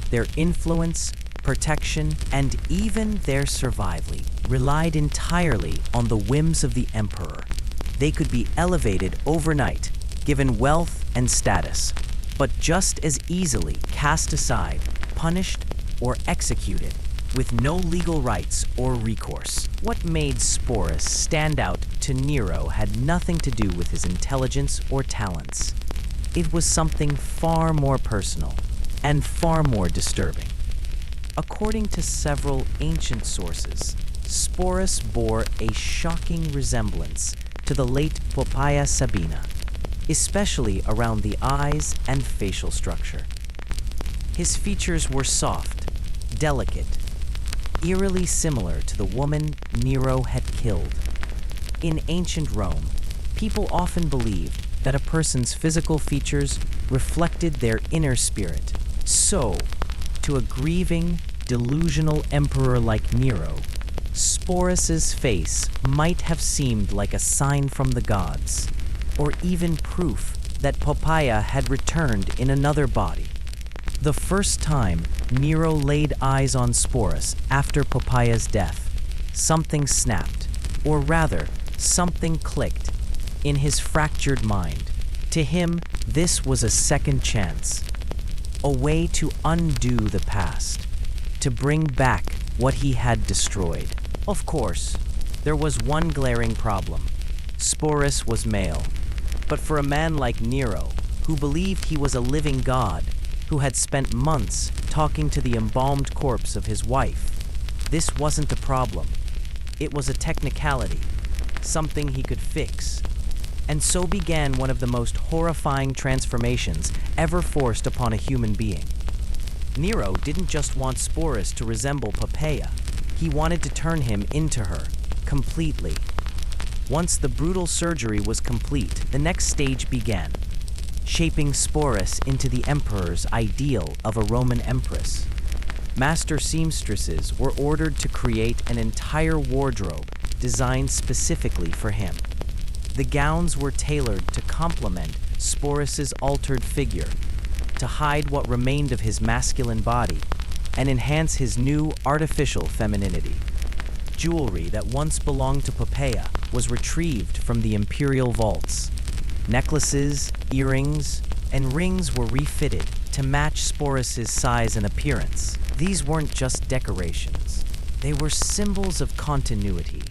Their influence, protection, and even their survival relied entirely on the whims of the emperor. They could be elevated overnight, given wealth and status, but just as easily cast aside, punished, or executed, with no legal rights or recourse. What made Sporus stand out to Nero had nothing to do with his intelligence or talents. It was something far more personal and far more disturbing. According to several ancient sources, Sporus bore a shocking resemblance to the late Poppaea Sabina, especially around the eyes and facial structure. His features were soft, delicate, eerily similar to the woman Nero had killed. In ancient Rome, people often believed that a person's physical features reflected their inner spirit. So, to a grieving, delusional emperor like Nero, Sporus's face might have seemed like a sign from the gods, or even proof that Poppaea had returned in another body. The first time Nero laid eyes on Sporus after Poppaea's death, something snapped, or rather, something clicked in his fractured mind. To him, this was a second chance, a way to undo the past, to bring back what he had destroyed. Of course, there was one glaring problem. Sporus was male. But for a man like Nero, who believed he was a living god, who had spent months talking to the embalmed corpse of his wife, this wasn't a problem. It was a technicality, something he could fix. And so began one of the most horrifying transformations ever forced upon a human being. Nero didn't just want Sporus to resemble Poppaea. He wanted to turn him into her, completely. Once the brutal surgery was complete, the next stage began, shaping Sporus into the emperor's ideal of a Roman empress. Master seamstresses were ordered to create an entire wardrobe designed specifically for him. The gowns were tailored to complement Sporus's altered figure, to hide what remained of his masculine body, and enhance his new artificial femininity. Jewelry that once belonged to Poppaea was retrieved from the imperial vaults. Necklaces, earrings, and rings were refitted to match Sporus's size and appearance. These weren't just decorations. They were symbols of continuity,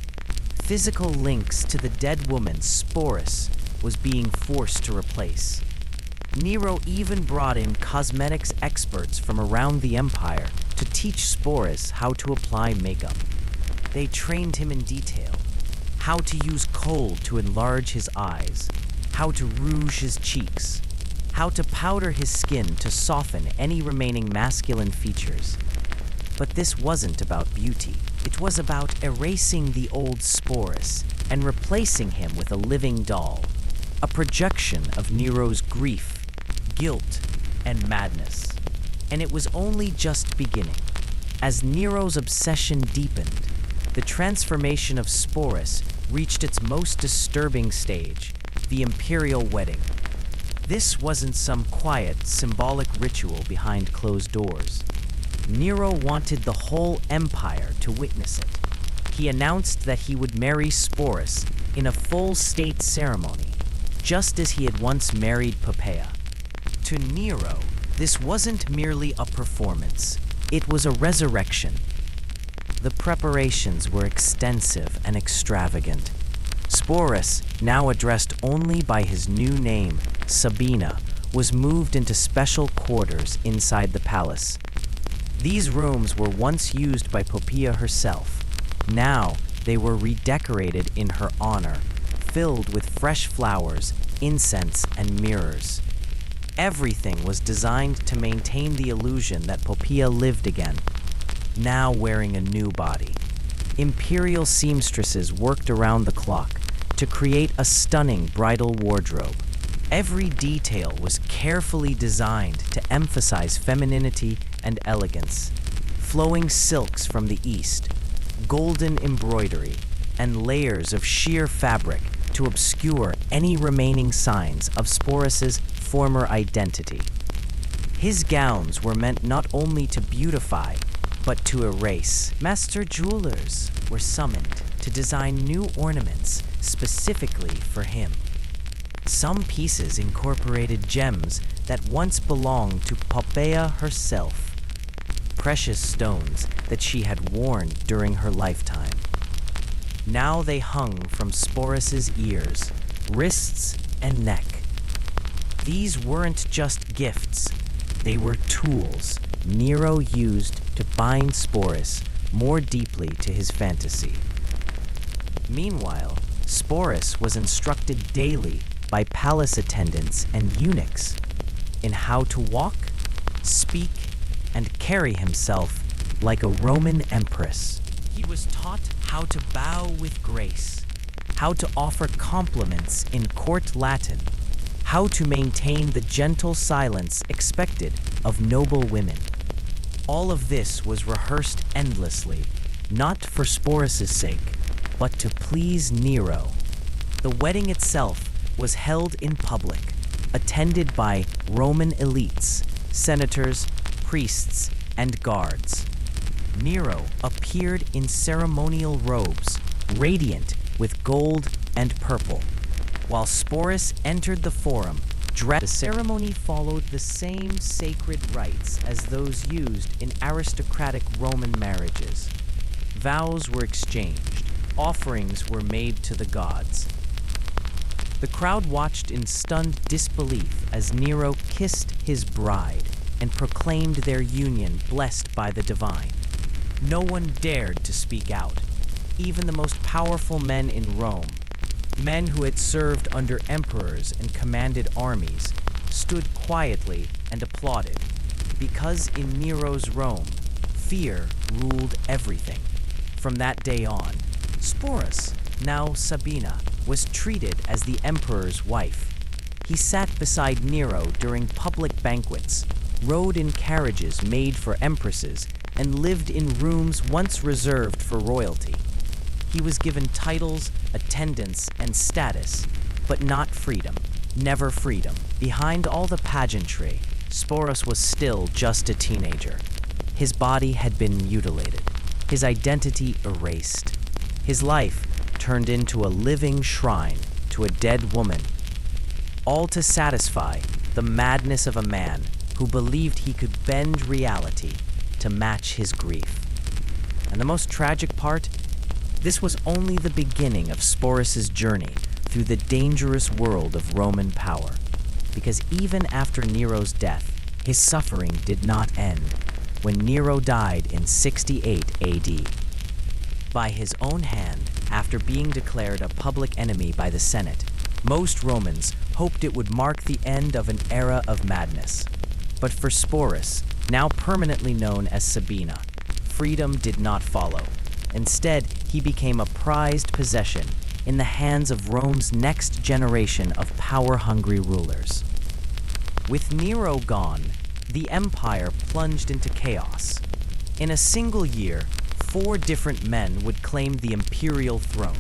physical links to the dead woman Sporus was being forced to replace. Nero even brought in cosmetics experts from around the empire to teach Sporus how to apply makeup. They trained him in detail, how to use kohl to enlarge his eyes, how to rouge his cheeks, how to powder his skin to soften any remaining masculine features. But this wasn't about beauty. It was about erasing the old Sporus and replacing him with a living doll, a projection of Nero's grief, guilt, and madness. And it was only just beginning. As Nero's obsession deepened, the transformation of Sporus reached its most disturbing stage, the imperial wedding. This wasn't some quiet, symbolic ritual behind closed doors. Nero wanted the whole empire to witness it. He announced that he would marry Sporus in a full state ceremony, just as he had once married Poppaea. To Nero, this wasn't merely a performance, it was a resurrection. The preparations were extensive and extravagant. Sporus, now addressed only by his new name, Sabina, was moved into special quarters inside the palace. These rooms were once used by Poppaea herself. Now they were redecorated in her honor, filled with fresh flowers, incense, and mirrors. Everything was designed to maintain the illusion that Poppaea lived again, now wearing a new body. Imperial seamstresses worked around the clock to create a stunning bridal wardrobe. Every detail was carefully designed to emphasize femininity and elegance. Flowing silks from the east, golden embroidery, and layers of sheer fabric to obscure any remaining signs of Sporus's former identity. His gowns were meant not only to beautify, but to erase. Master jewelers were summoned to design new ornaments specifically for him. Some pieces incorporated gems that once belonged to Poppaea herself, precious stones that she had worn during her lifetime. Now they hung from Sporus's ears, wrists, and neck. These weren't just gifts, they were tools Nero used to bind Sporus more deeply to his fantasy. Meanwhile, Sporus was instructed daily by palace attendants and eunuchs in how to walk, speak, and carry himself like a Roman empress. He was taught how to bow with grace, how to offer compliments in court Latin, how to maintain the gentle silence expected of noble women. All of this was rehearsed endlessly, not for Sporus's sake, but to please Nero. The wedding itself was held in public, attended by Roman elites, senators, priests, and guards. Nero appeared in ceremonial robes, radiant with gold and purple, while Sporus entered the forum dressed. The ceremony followed the same sacred rites as those used in aristocratic Roman marriages. Vows were exchanged, offerings were made to the gods. The crowd watched in stunned disbelief as Nero kissed his bride and proclaimed their union blessed by the divine. No one dared to speak out, even the most powerful men in Rome. Men who had served under emperors and commanded armies stood quietly and applauded, because in Nero's Rome, fear ruled everything. From that day on, Sporus, now Sabina, was treated as the emperor's wife. He sat beside Nero during public banquets, rode in carriages made for empresses, and lived in rooms once reserved for royalty. He was given titles, attendance, and status, but not freedom. Never freedom. Behind all the pageantry, Sporus was still just a teenager. His body had been mutilated, his identity erased, his life turned into a living shrine to a dead woman, all to satisfy the madness of a man who believed he could bend reality to match his grief. And the most tragic part? This was only the beginning of Sporus's journey through the dangerous world of Roman power, because even after Nero's death, his suffering did not end when Nero died in 68 AD. By his own hand, after being declared a public enemy by the Senate, most Romans hoped it would mark the end of an era of madness. But for Sporus, now permanently known as Sabina, freedom did not follow. Instead, he became a prized possession in the hands of Rome's next generation of power-hungry rulers. With Nero gone, the empire plunged into chaos. In a single year, 4 different men would claim the imperial throne.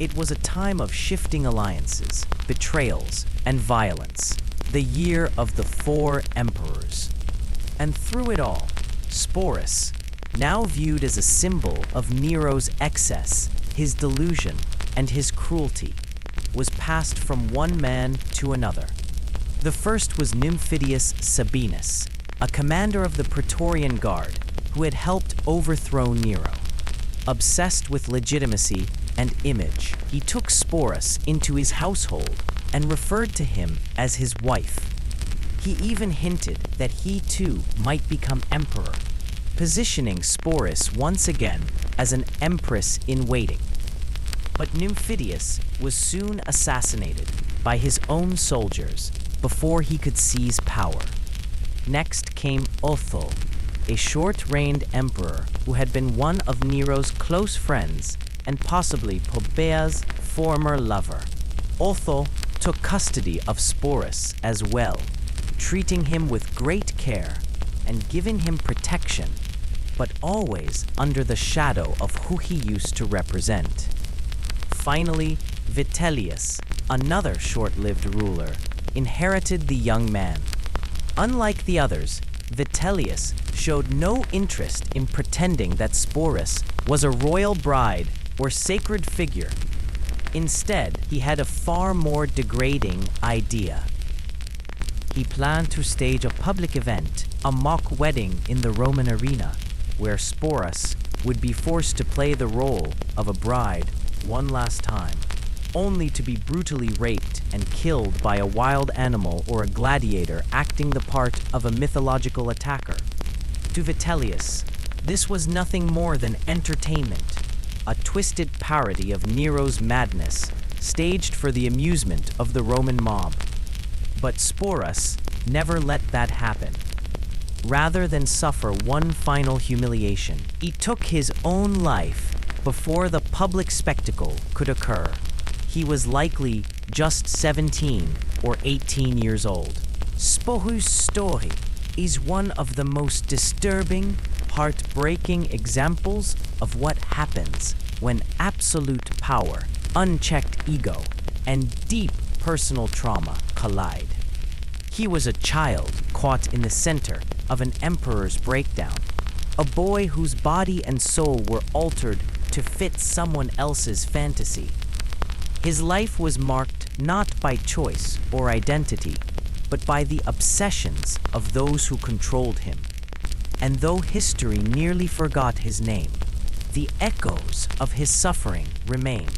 It was a time of shifting alliances, betrayals, and violence, the year of the 4 emperors. And through it all, Sporus, now viewed as a symbol of Nero's excess, his delusion, and his cruelty, was passed from one man to another. The first was Nymphidius Sabinus, a commander of the Praetorian Guard who had helped overthrow Nero. Obsessed with legitimacy and image, he took Sporus into his household and referred to him as his wife. He even hinted that he too might become emperor, positioning Sporus once again as an empress in waiting. But Nymphidius was soon assassinated by his own soldiers before he could seize power. Next came Otho, a short-reigned emperor who had been one of Nero's close friends and possibly Poppaea's former lover. Otho took custody of Sporus as well, treating him with great care and giving him protection, but always under the shadow of who he used to represent. Finally, Vitellius, another short-lived ruler, inherited the young man. Unlike the others, Vitellius showed no interest in pretending that Sporus was a royal bride or sacred figure. Instead, he had a far more degrading idea. He planned to stage a public event, a mock wedding in the Roman arena, where Sporus would be forced to play the role of a bride one last time, only to be brutally raped and killed by a wild animal or a gladiator acting the part of a mythological attacker. To Vitellius, this was nothing more than entertainment, a twisted parody of Nero's madness, staged for the amusement of the Roman mob. But Sporus never let that happen. rather than suffer one final humiliation. He took his own life before the public spectacle could occur. He was likely just 17 or 18 years old. Sporus' story is one of the most disturbing, heartbreaking examples of what happens when absolute power, unchecked ego, and deep personal trauma collide. He was a child caught in the center of an emperor's breakdown, a boy whose body and soul were altered to fit someone else's fantasy. His life was marked not by choice or identity, but by the obsessions of those who controlled him. And though history nearly forgot his name, the echoes of his suffering remain,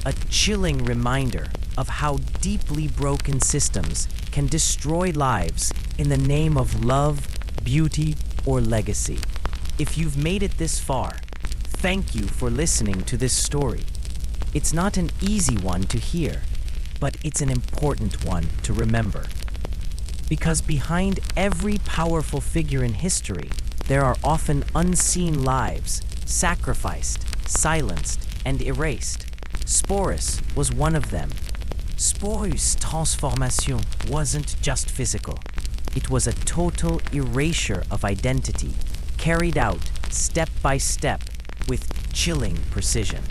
a chilling reminder of how deeply broken systems can destroy lives in the name of love, beauty, or legacy. If you've made it this far, thank you for listening to this story. It's not an easy one to hear, but it's an important one to remember. Because behind every powerful figure in history, there are often unseen lives, sacrificed, silenced, and erased. Sporus was one of them. Sporus' transformation wasn't just physical. It was a total erasure of identity, carried out step by step with chilling precision.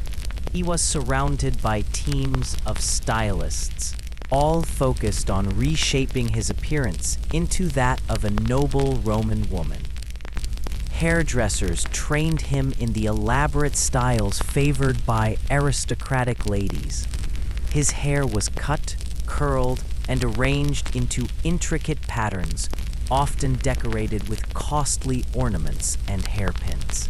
He was surrounded by teams of stylists, all focused on reshaping his appearance into that of a noble Roman woman. Hairdressers trained him in the elaborate styles favored by aristocratic ladies. His hair was cut, curled, and arranged into intricate patterns, often decorated with costly ornaments and hairpins.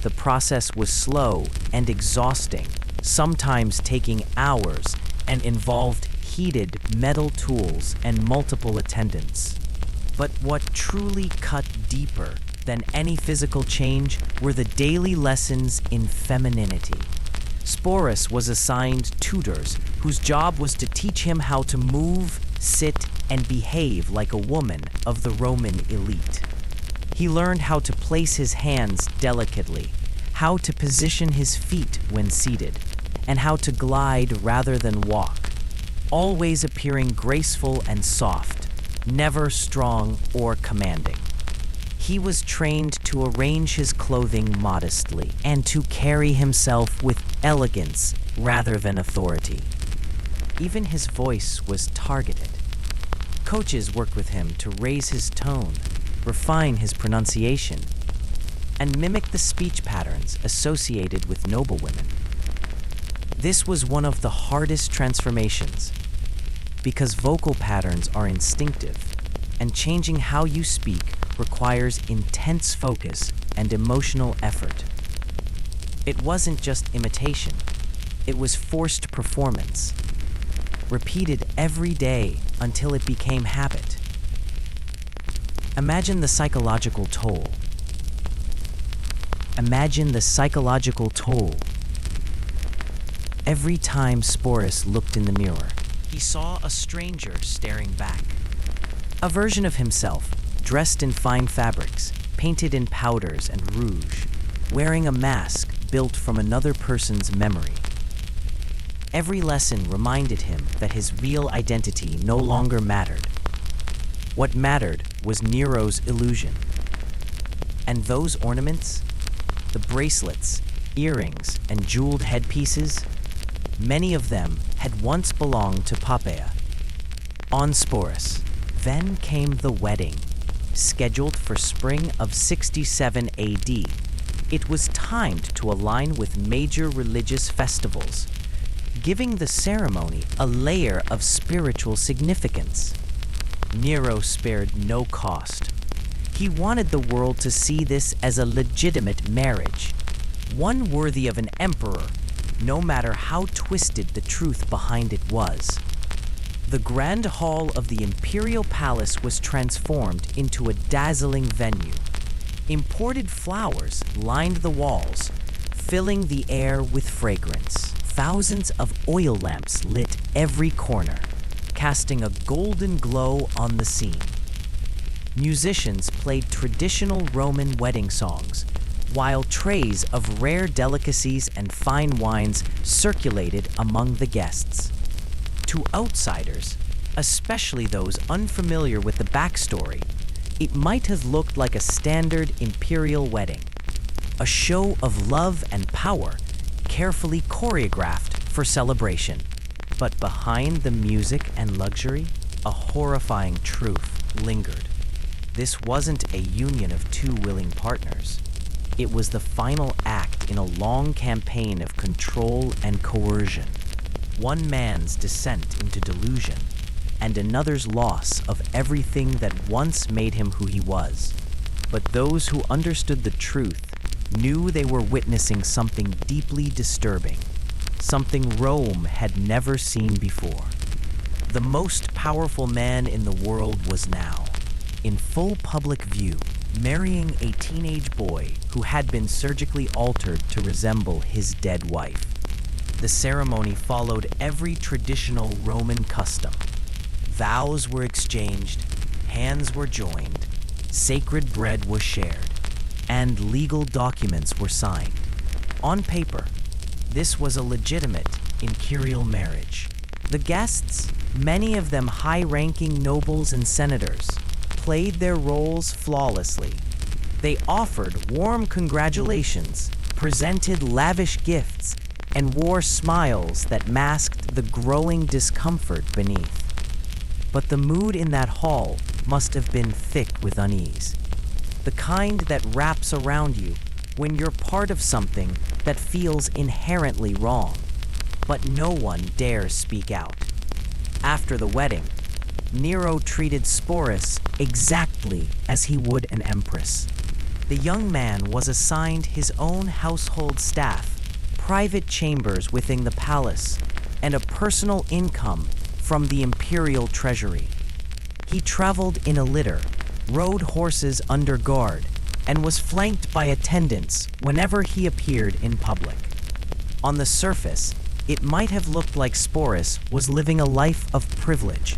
The process was slow and exhausting, sometimes taking hours, and involved heated metal tools and multiple attendants. But what truly cut deeper than any physical change were the daily lessons in femininity. Sporus was assigned tutors whose job was to teach him how to move, sit, and behave like a woman of the Roman elite. He learned how to place his hands delicately, how to position his feet when seated, and how to glide rather than walk, always appearing graceful and soft, never strong or commanding. He was trained to arrange his clothing modestly and to carry himself with elegance rather than authority. Even his voice was targeted. Coaches worked with him to raise his tone, refine his pronunciation, and mimic the speech patterns associated with noblewomen. This was one of the hardest transformations, because vocal patterns are instinctive, and changing how you speak requires intense focus and emotional effort. It wasn't just imitation, it was forced performance, repeated every day until it became habit. Imagine the psychological toll. Imagine the psychological toll. Every time Sporus looked in the mirror, he saw a stranger staring back. A version of himself, dressed in fine fabrics, painted in powders and rouge, wearing a mask built from another person's memory. Every lesson reminded him that his real identity no longer mattered. What mattered was Nero's illusion. And those ornaments, the bracelets, earrings, and jeweled headpieces, many of them had once belonged to Poppaea. On Sporus, then came the wedding, scheduled for spring of 67 AD. It was timed to align with major religious festivals, giving the ceremony a layer of spiritual significance. Nero spared no cost. He wanted the world to see this as a legitimate marriage, one worthy of an emperor, no matter how twisted the truth behind it was. The grand hall of the imperial palace was transformed into a dazzling venue. Imported flowers lined the walls, filling the air with fragrance. Thousands of oil lamps lit every corner, casting a golden glow on the scene. musicians played traditional Roman wedding songs, while trays of rare delicacies and fine wines circulated among the guests. To outsiders, especially those unfamiliar with the backstory, it might have looked like a standard imperial wedding, a show of love and power carefully choreographed for celebration. But behind the music and luxury, a horrifying truth lingered. This wasn't a union of two willing partners. It was the final act in a long campaign of control and coercion. One man's descent into delusion, and another's loss of everything that once made him who he was. But those who understood the truth knew they were witnessing something deeply disturbing, something Rome had never seen before. The most powerful man in the world was now, in full public view, marrying a teenage boy who had been surgically altered to resemble his dead wife. The ceremony followed every traditional Roman custom. Vows were exchanged, hands were joined, sacred bread was shared, and legal documents were signed. On paper, this was a legitimate imperial marriage. The guests, many of them high-ranking nobles and senators, played their roles flawlessly. They offered warm congratulations, presented lavish gifts, and wore smiles that masked the growing discomfort beneath. But the mood in that hall must have been thick with unease. The kind that wraps around you when you're part of something that feels inherently wrong, but no one dares speak out. After the wedding, Nero treated Sporus exactly as he would an empress. The young man was assigned his own household staff, private chambers within the palace, and a personal income from the imperial treasury. He traveled in a litter, rode horses under guard, and was flanked by attendants whenever he appeared in public. On the surface, it might have looked like Sporus was living a life of privilege.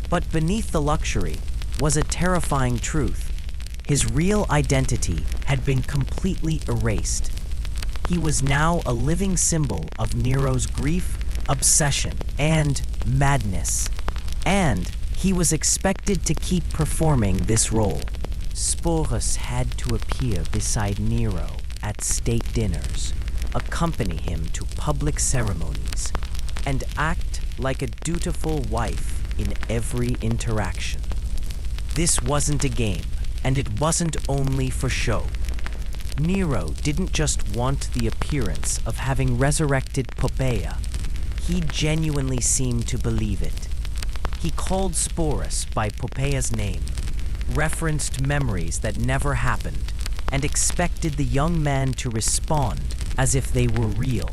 But beneath the luxury was a terrifying truth. His real identity had been completely erased. He was now a living symbol of Nero's grief, obsession, and madness. And he was expected to keep performing this role. Sporus had to appear beside Nero at state dinners, accompany him to public ceremonies, and act like a dutiful wife in every interaction. This wasn't a game, and it wasn't only for show. Nero didn't just want the appearance of having resurrected Poppaea. He genuinely seemed to believe it. He called Sporus by Poppaea's name, referenced memories that never happened, and expected the young man to respond as if they were real.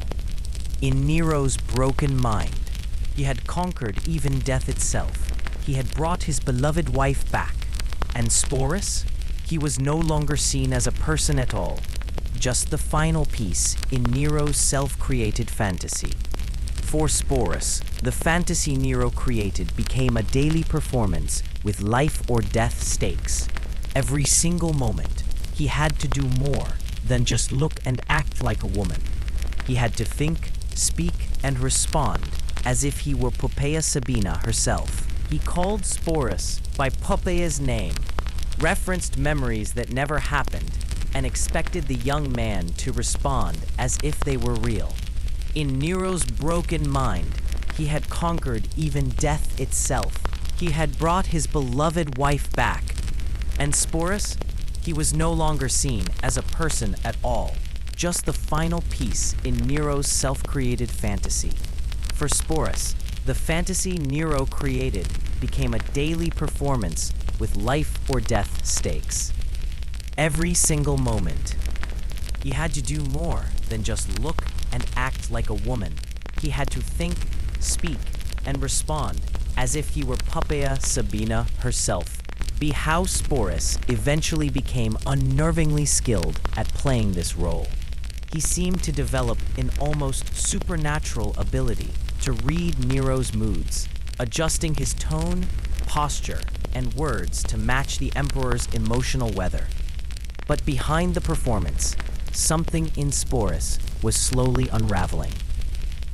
In Nero's broken mind, he had conquered even death itself. He had brought his beloved wife back. And Sporus? He was no longer seen as a person at all, just the final piece in Nero's self-created fantasy. For Sporus, the fantasy Nero created became a daily performance with life or death stakes. Every single moment, he had to do more than just look and act like a woman. He had to think, speak, and respond as if he were Poppaea Sabina herself. He called Sporus by Poppaea's name, referenced memories that never happened, and expected the young man to respond as if they were real. In Nero's broken mind, he had conquered even death itself. He had brought his beloved wife back. And Sporus, he was no longer seen as a person at all, just the final piece in Nero's self-created fantasy. For Sporus, the fantasy Nero created became a daily performance with life or death stakes. Every single moment, he had to do more than just look and act like a woman. He had to think, speak, and respond as if he were Poppaea Sabina herself. Be how Sporus eventually became unnervingly skilled at playing this role. He seemed to develop an almost supernatural ability to read Nero's moods, adjusting his tone, posture, and words to match the emperor's emotional weather. But behind the performance, something in Sporus was slowly unraveling.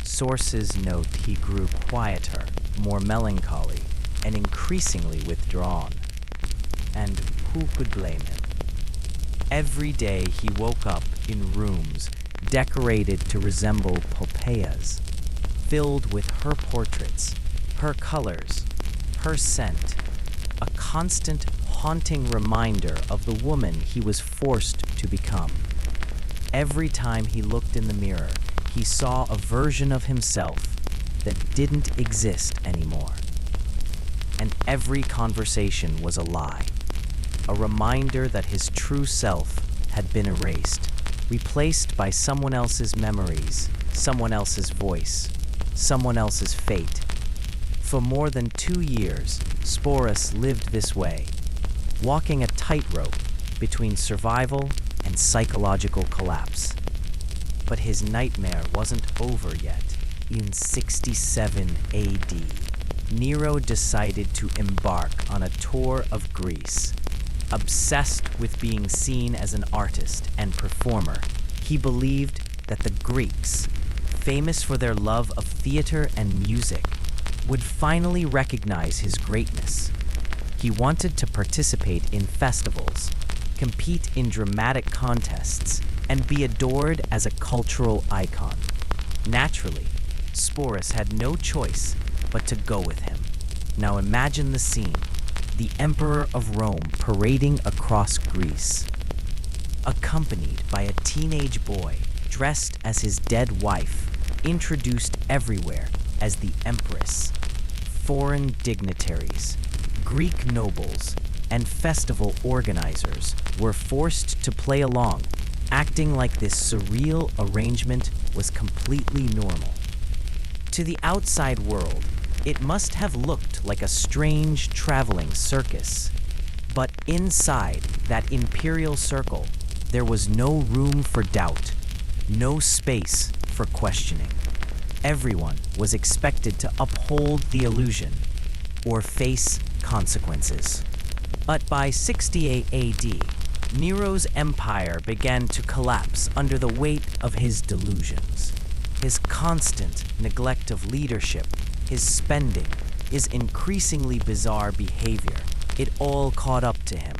Sources note he grew quieter, more melancholy, and increasingly withdrawn. And who could blame him? Every day he woke up in rooms decorated to resemble Poppaea's, filled with her portraits, her colors, her scent, a constant, haunting reminder of the woman he was forced to become. Every time he looked in the mirror, he saw a version of himself that didn't exist anymore. And every conversation was a lie, a reminder that his true self had been erased, replaced by someone else's memories, someone else's voice, someone else's fate. For more than 2 years, Sporus lived this way, walking a tightrope between survival and psychological collapse. But his nightmare wasn't over yet. In 67 AD, Nero decided to embark on a tour of Greece. Obsessed with being seen as an artist and performer, he believed that the Greeks, famous for their love of theater and music, would finally recognize his greatness. He wanted to participate in festivals, compete in dramatic contests, and be adored as a cultural icon. Naturally, Sporus had no choice but to go with him. Now imagine the scene: the Emperor of Rome parading across Greece, accompanied by a teenage boy dressed as his dead wife, introduced everywhere as the empress. Foreign dignitaries, Greek nobles, and festival organizers were forced to play along, acting like this surreal arrangement was completely normal. To the outside world, it must have looked like a strange traveling circus. But inside that imperial circle, there was no room for doubt, no space for questioning. Everyone was expected to uphold the illusion or face consequences. But by 68 AD, Nero's empire began to collapse under the weight of his delusions. His constant neglect of leadership, his spending, his increasingly bizarre behavior, it all caught up to him.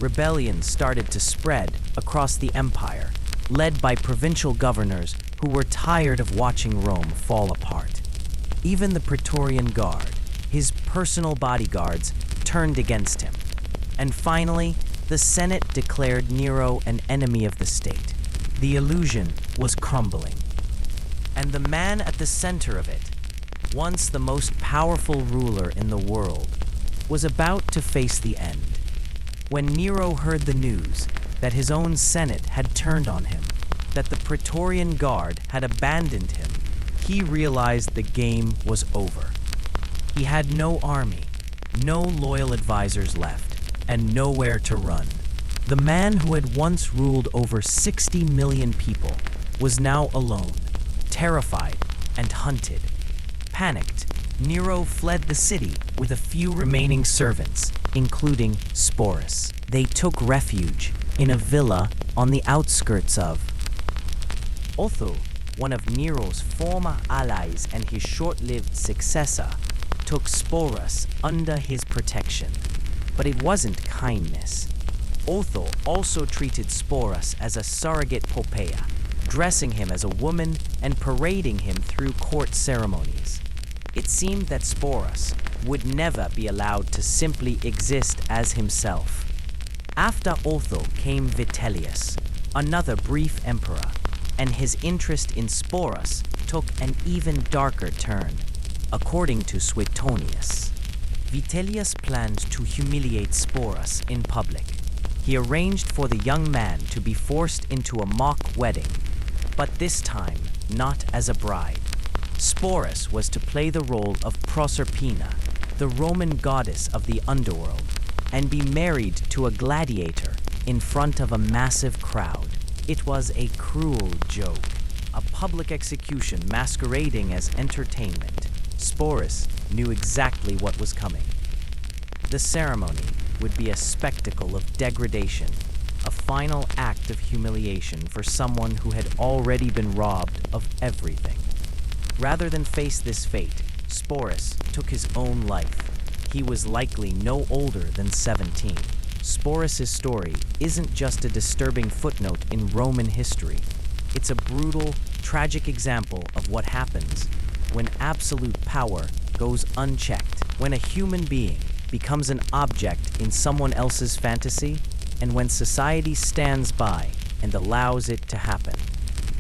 Rebellions started to spread across the empire, led by provincial governors who were tired of watching Rome fall apart. Even the Praetorian Guard, his personal bodyguards, turned against him. And finally, the Senate declared Nero an enemy of the state. The illusion was crumbling. And the man at the center of it, once the most powerful ruler in the world, was about to face the end. When Nero heard the news that his own Senate had turned on him, that the Praetorian Guard had abandoned him, he realized the game was over. He had no army, no loyal advisors left, and nowhere to run. The man who had once ruled over 60 million people was now alone, terrified and hunted. Panicked, Nero fled the city with a few remaining servants, including Sporus. They took refuge in a villa on the outskirts of Otho, one of Nero's former allies and his short-lived successor, took Sporus under his protection. But it wasn't kindness. Otho also treated Sporus as a surrogate Poppaea, dressing him as a woman and parading him through court ceremonies. It seemed that Sporus would never be allowed to simply exist as himself. After Otho came Vitellius, another brief emperor, and his interest in Sporus took an even darker turn. According to Suetonius, Vitellius planned to humiliate Sporus in public. He arranged for the young man to be forced into a mock wedding, but this time not as a bride. Sporus was to play the role of Proserpina, the Roman goddess of the underworld, and be married to a gladiator in front of a massive crowd. It was a cruel joke, a public execution masquerading as entertainment. Sporus knew exactly what was coming. The ceremony would be a spectacle of degradation, a final act of humiliation for someone who had already been robbed of everything. Rather than face this fate, Sporus took his own life. He was likely no older than 17. Sporus' story isn't just a disturbing footnote in Roman history. It's a brutal, tragic example of what happens when absolute power goes unchecked, when a human being becomes an object in someone else's fantasy, and when society stands by and allows it to happen.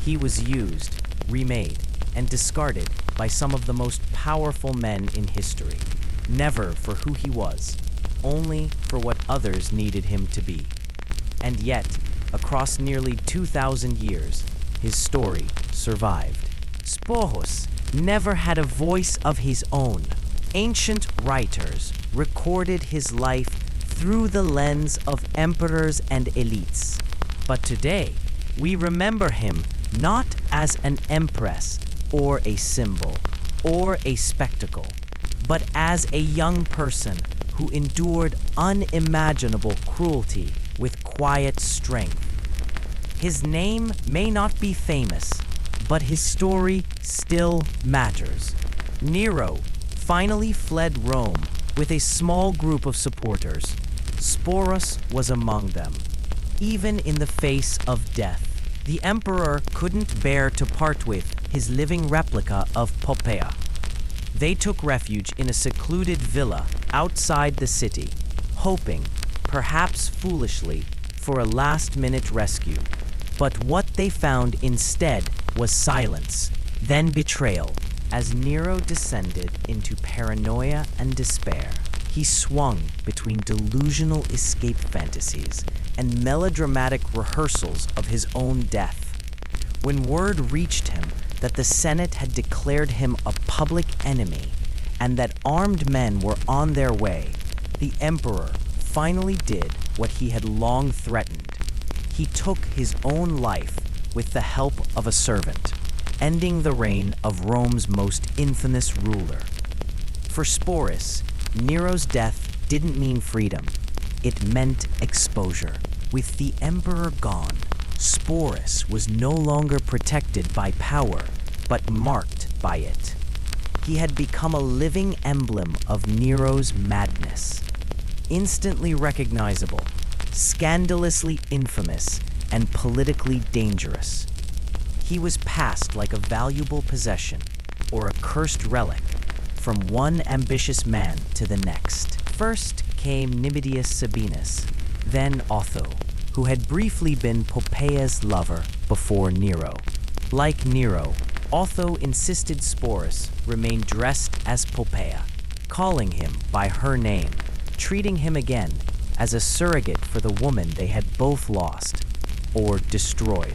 He was used, remade, and discarded by some of the most powerful men in history. Never for who he was, only for what others needed him to be. And yet, across nearly 2,000 years, his story survived. Sporus never had a voice of his own. Ancient writers recorded his life through the lens of emperors and elites. But today, we remember him not as an empress or a symbol or a spectacle, but as a young person who endured unimaginable cruelty with quiet strength. His name may not be famous, but his story still matters. Nero finally fled Rome with a small group of supporters. Sporus was among them. Even in the face of death, the emperor couldn't bear to part with his living replica of Poppaea. They took refuge in a secluded villa outside the city, hoping, perhaps foolishly, for a last-minute rescue. But what they found instead was silence, then betrayal. As Nero descended into paranoia and despair, he swung between delusional escape fantasies and melodramatic rehearsals of his own death. When word reached him that the Senate had declared him a public enemy and that armed men were on their way, the emperor finally did what he had long threatened. He took his own life with the help of a servant, ending the reign of Rome's most infamous ruler. For Sporus, Nero's death didn't mean freedom. It meant exposure. With the emperor gone, Sporus was no longer protected by power, but marked by it. He had become a living emblem of Nero's madness. Instantly recognizable, scandalously infamous, and politically dangerous. He was passed like a valuable possession, or a cursed relic, from one ambitious man to the next. First came Poppaea Sabina, then Otho, who had briefly been Poppaea's lover before Nero. Like Nero, Otho insisted Sporus remain dressed as Poppaea, calling him by her name, treating him again as a surrogate for the woman they had both lost, or destroyed.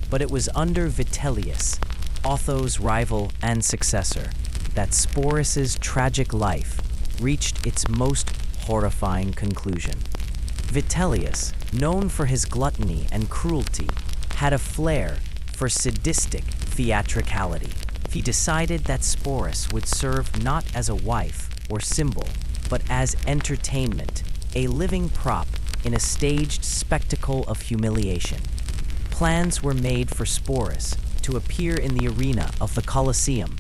But it was under Vitellius, Otho's rival and successor, that Sporus's tragic life reached its most horrifying conclusion. Vitellius, known for his gluttony and cruelty, had a flair for sadistic theatricality. He decided that Sporus would serve not as a wife or symbol, but as entertainment, a living prop in a staged spectacle of humiliation. Plans were made for Sporus to appear in the arena of the Colosseum,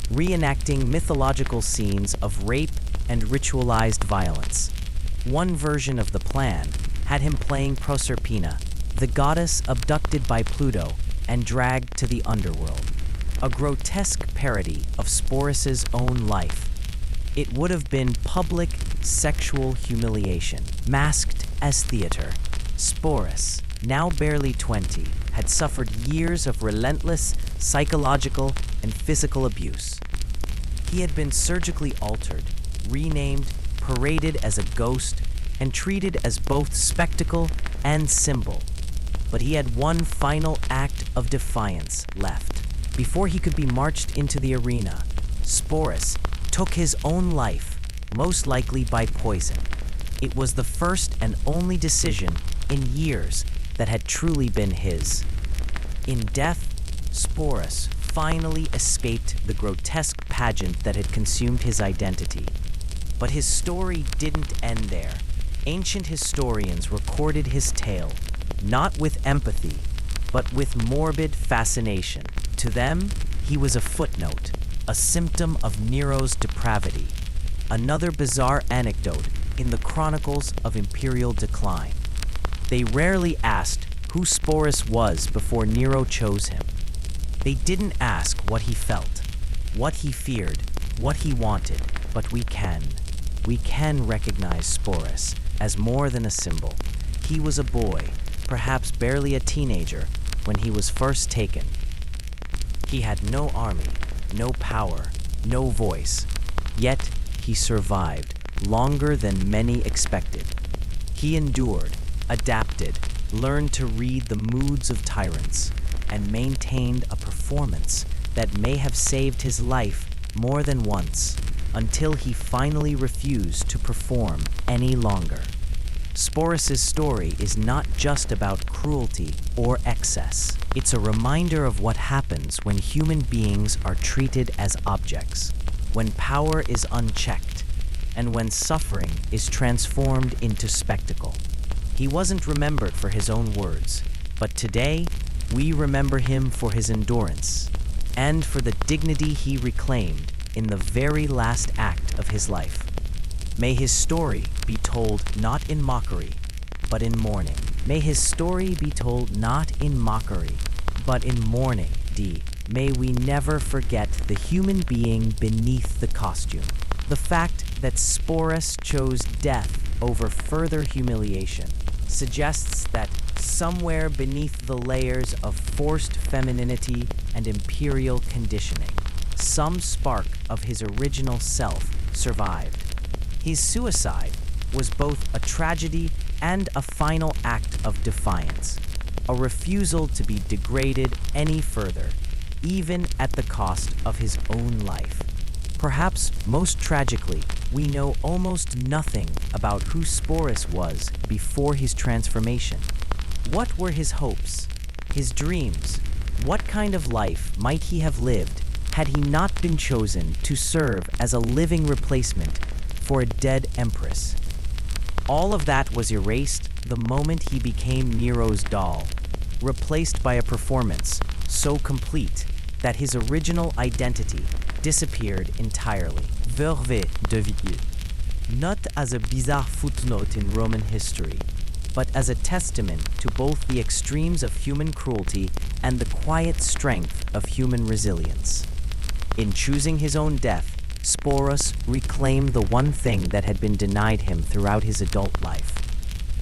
reenacting mythological scenes of rape and ritualized violence. One version of the plan had him playing Proserpina, the goddess abducted by Pluto and dragged to the underworld, a grotesque parody of Sporus's own life. It would have been public sexual humiliation, masked as theater. Sporus, now barely 20, had suffered years of relentless psychological and physical abuse. He had been surgically altered, renamed, paraded as a ghost, and treated as both spectacle and symbol. But he had one final act of defiance left. Before he could be marched into the arena, Sporus took his own life, most likely by poison. It was the first and only decision in years that had truly been his. In death, Sporus finally escaped the grotesque pageant that had consumed his identity. But his story didn't end there. Ancient historians recorded his tale, not with empathy, but with morbid fascination. To them, he was a footnote, a symptom of Nero's depravity, another bizarre anecdote in the chronicles of imperial decline. They rarely asked who Sporus was before Nero chose him. They didn't ask what he felt, what he feared, what he wanted, but we can recognize Sporus as more than a symbol. He was a boy, perhaps barely a teenager, when he was first taken. He had no army, no power, no voice, yet he survived longer than many expected. He endured, adapted, learned to read the moods of tyrants, and maintained a performance that may have saved his life more than once, until he finally refused to perform any longer. Sporus's story is not just about cruelty or excess. It's a reminder of what happens when human beings are treated as objects, when power is unchecked, and when suffering is transformed into spectacle. He wasn't remembered for his own words, but today we remember him for his endurance and for the dignity he reclaimed in the very last act of his life. May his story be told not in mockery, but in mourning. May his story be told not in mockery, but in mourning. May we never forget the human being beneath the costume. The fact that Sporus chose death over further humiliation suggests that somewhere beneath the layers of forced femininity and imperial conditioning, some spark of his original self survived. His suicide was both a tragedy and a final act of defiance, a refusal to be degraded any further, even at the cost of his own life. Perhaps most tragically, we know almost nothing about who Sporus was before his transformation. What were his hopes, his dreams? What kind of life might he have lived had he not been chosen to serve as a living replacement for a dead empress? All of that was erased the moment he became Nero's doll, replaced by a performance so complete that his original identity disappeared entirely. Verve de Vitellius. Not as a bizarre footnote in Roman history, but as a testament to both the extremes of human cruelty and the quiet strength of human resilience. In choosing his own death, Sporus reclaimed the one thing that had been denied him throughout his adult life: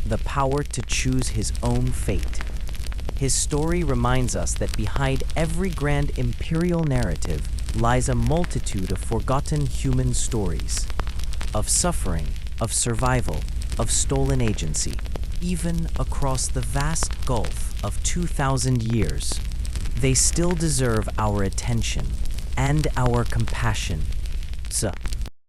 the power to choose his own fate. His story reminds us that behind every grand imperial narrative lies a multitude of forgotten human stories, of suffering, of survival, of stolen agency. Even across the vast gulf of 2,000 years, they still deserve our attention and our compassion.